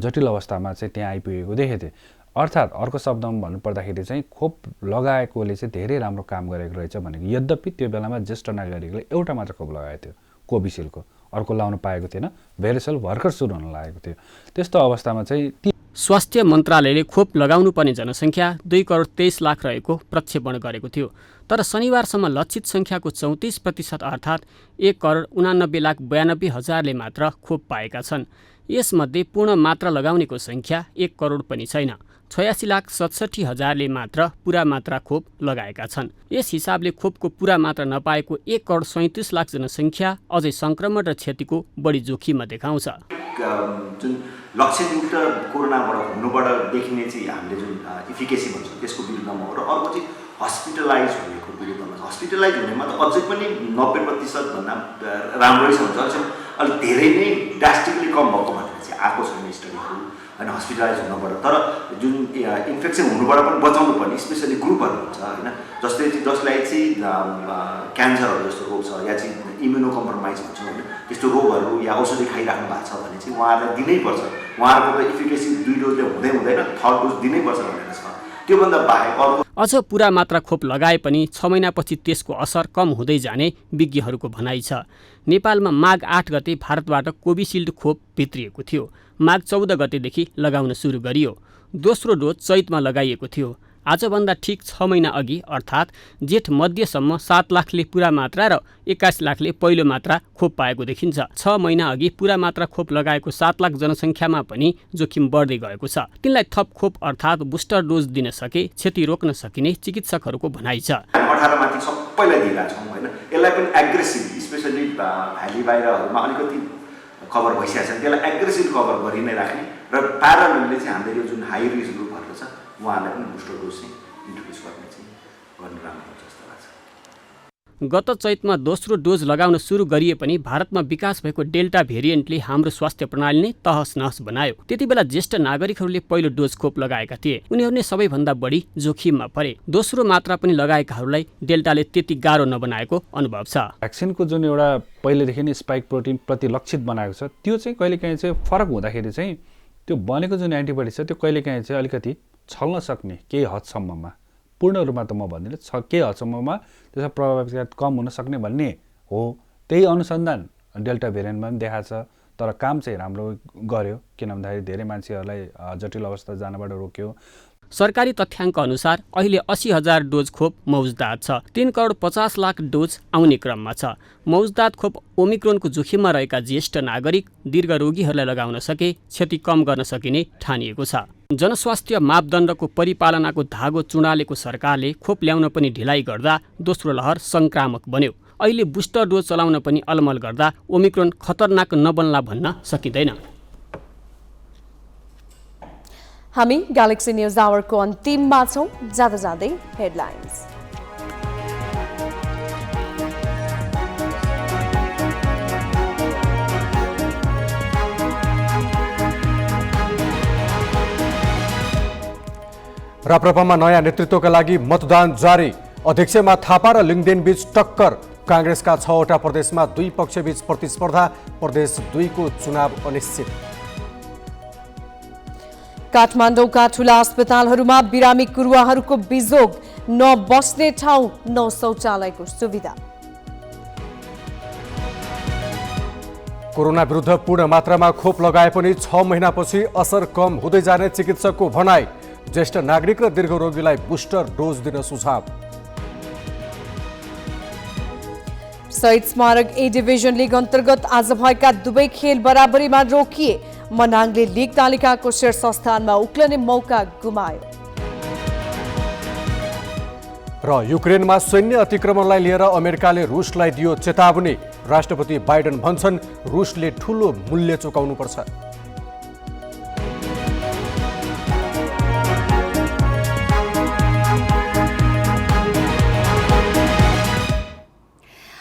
जटिल अवस्थामा चाहिँ त्यहाँ आइपुगेको देखेको थिएँ। अर्थात् अर्को शब्दमा भन्नुपर्दाखेरि चाहिँ खोप लगाएकोले चाहिँ धेरै राम्रो काम गरेको रहेछ भनेको। यद्यपि त्यो बेलामा ज्येष्ठ नागरिकले एउटा मात्र खोप लगाएको थियो कोभिसिल्डको, अर्को लाउन पाएको थिएन, भेरिसेल भर्खर सुरु हुन लागेको थियो। त्यस्तो अवस्थामा चाहिँ स्वास्थ्य मन्त्रालयले खोप लगाउनु पर्ने जनसङ्ख्या 2 करोड 23 लाख रहेको प्रक्षेपण गरेको थियो। तर शनिबारसम्म लक्षित सङ्ख्याको 34% अर्थात् 1 करोड 89 लाख 92 हजारले मात्र खोप पाएका छन्। यसमध्ये पूर्ण मात्रा लगाउनेको सङ्ख्या 1 करोड पनि छैन। 86 लाख 67 हजारले मात्र पुरा मात्रा खोप लगाएका छन्। यस हिसाबले खोपको पुरा मात्रा नपाएको 1 करोड 37 लाख जनसङ्ख्या अझै सङ्क्रमण र क्षतिको बढी जोखिममा देखाउँछ। जुन लक्षणयुक्त कोरोनाबाट हुनुबाट देखिने चाहिँ हामीले जुन इफिकेसी भन्छौँ त्यसको विरुद्धमा हो र अर्को चाहिँ हस्पिटलाइज हुनेको विरुद्धमा छ। हस्पिटलाइज हुनेमा त अझै पनि 90% भन्दा राम्रै छ हुन्छ, अलिक धेरै नै ड्रास्टिकली कम भएको भनेर चाहिँ आएको छैन स्टडीहरू होइन हस्पिटलाइज हुनबाट। तर जुन इन्फेक्सन हुनुबाट पनि बचाउनु पर्ने स्पेसली ग्रुपहरू हुन्छ होइन, जसलाई चाहिँ क्यान्सरहरू जस्तो रोग छ या चाहिँ इम्युनो कम्प्रोमाइज भन्छौँ होइन, त्यस्तो रोगहरू या औषधि खाइराख्नु भएको छ भने चाहिँ उहाँहरूलाई दिनैपर्छ। उहाँहरूको त इफिकेसी 2 डोजले हुँदैन, 3rd डोज दिनैपर्छ भनेर छ। त्योभन्दा बाहेक अर्को अझ पुरा मात्रा खोप लगाए पनि 6 महिनापछि त्यसको असर कम हुँदै जाने विज्ञहरूको भनाइ छ। नेपालमा माघ 8 गते भारतबाट कोभिसिल्ड खोप भित्रिएको थियो। माघ 14 गतेदेखि लगाउन सुरु गरियो। दोस्रो डोज चैतमा लगाइएको थियो। आजभन्दा ठिक 6 महिना अघि अर्थात् जेठ मध्यसम्म 7 लाखले पुरा मात्रा र 21 लाखले पहिलो मात्रा खोप पाएको देखिन्छ। 6 महिना अघि पुरा मात्रा खोप लगाएको 7 लाख जनसङ्ख्यामा पनि जोखिम बढ्दै गएको छ। तिनलाई थप खोप अर्थात् बुस्टर डोज दिन सके क्षति रोक्न सकिने चिकित्सकहरूको भनाइ छ। 18 माथि सबैलाई दिइरहेको छौँ होइन, यसलाई पनि एग्रेसिभ स्पेसली भ्याली बाहिरहरूमा अलिकति कभर भइसकेको छ, त्यसलाई एग्रेसिभ कभर गरि नै राख्ने र प्याराललले चाहिँ हामीले यो जुन हाई रिस्क ग्रुपहरू छ उहाँहरूलाई पनि बुस्टर डोज चाहिँ इन्ट्रोड्युस गर्ने चाहिँ गर्नु राम्रो हुन्छ जस्तो लाग्छ। गत चैतमा दोस्रो डोज लगाउन सुरु गरिए पनि भारतमा विकास भएको डेल्टा भेरिएन्टले हाम्रो स्वास्थ्य प्रणाली नै तहस नहस बनायो। त्यतिबेला ज्येष्ठ नागरिकहरूले पहिलो डोज खोप लगाएका थिए, उनीहरू नै सबैभन्दा बढी जोखिममा परे। दोस्रो मात्रा पनि लगाएकाहरूलाई डेल्टाले त्यति गाह्रो नबनाएको अनुभव छ। भ्याक्सिनको जुन एउटा पहिलेदेखि नै स्पाइक प्रोटिन प्रतिलक्षित बनाएको छ त्यो चाहिँ कहिलेकाहीँ चाहिँ फरक हुँदाखेरि चाहिँ त्यो बनेको जुन एन्टिबडी छ त्यो कहिलेकाहीँ चाहिँ अलिकति छल्न सक्ने केही हदसम्ममा, पूर्ण रूपमा त म भन्दिनँ, केही हदसम्ममा त्यसमा प्रभावकारी कम हुन सक्ने भन्ने हो। त्यही अनुसन्धान डेल्टा भेरिएन्टमा पनि देखाएको छ, तर काम चाहिँ राम्रो गर्यो, किन भन्दाखेरि धेरै मान्छेहरूलाई जटिल अवस्था जानबाट रोक्यो। सरकारी तथ्याङ्क अनुसार अहिले 80,000 डोज खोप मौजदात छ। 3,50,00,000 डोज आउने क्रममा छ। मौजदात खोप ओमिक्रोनको जोखिममा रहेका ज्येष्ठ नागरिक, दीर्घ रोगीहरूलाई लगाउन सके क्षति कम गर्न सकिने ठानिएको छ। जनस्वास्थ्य मापदण्डको परिपालनाको धागो चुडालेको सरकारले खोप ल्याउन पनि ढिलाइ गर्दा दोस्रो लहर संक्रामक बन्यो। अहिले बुस्टर डोज चलाउन पनि अलमल गर्दा ओमिक्रोन खतरनाक नबन्ला भन्न सकिँदैन। हामी ग्यालेक्सी न्युज आवरको अन्तिममा छौं। जाँदा जाँदै हेडलाइन्स। राप्रपामा नयाँ नेतृत्वका लागि मतदान जारी। अध्यक्षमा थापा र लिङदेन बीच टक्कर। काङ्ग्रेसका 6वटा प्रदेशमा दुई पक्षबीच प्रतिस्पर्धा। प्रदेश 2 को चुनाव अनिश्चित। काठमाडौँका ठूला अस्पतालहरूमा बिरामी कुरुवाहरूको बिजोग, न बस्ने ठाउँ न शौचालयको सुविधा। कोरोना विरुद्ध पूर्ण मात्रामा खोप लगाए पनि 6 महिनापछि असर कम हुँदै जाने चिकित्सकको भनाई। ज्येष्ठ नागरिक र दीर्घरोगीलाई बुस्टर डोज दिन सुझाव। शहीद स्मारक ए डिभिजन लिग अन्तर्गत आज भएका दुवै खेल बराबरीमा रोकिए। मनाङले लिग तालिकाको शीर्ष स्थानमा उक्लने मौका गुमायो। र युक्रेनमा सैन्य अतिक्रमणलाई लिएर अमेरिकाले रुसलाई दियो चेतावनी। राष्ट्रपति बाइडेन भन्छन् रुसले ठूलो मूल्य चुकाउनुपर्छ।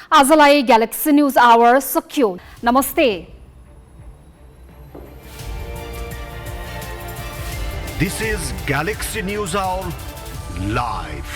आजलाई ग्यालेक्सी न्युज आवर सकियो। नमस्ते। This is Galaxy News Hour live.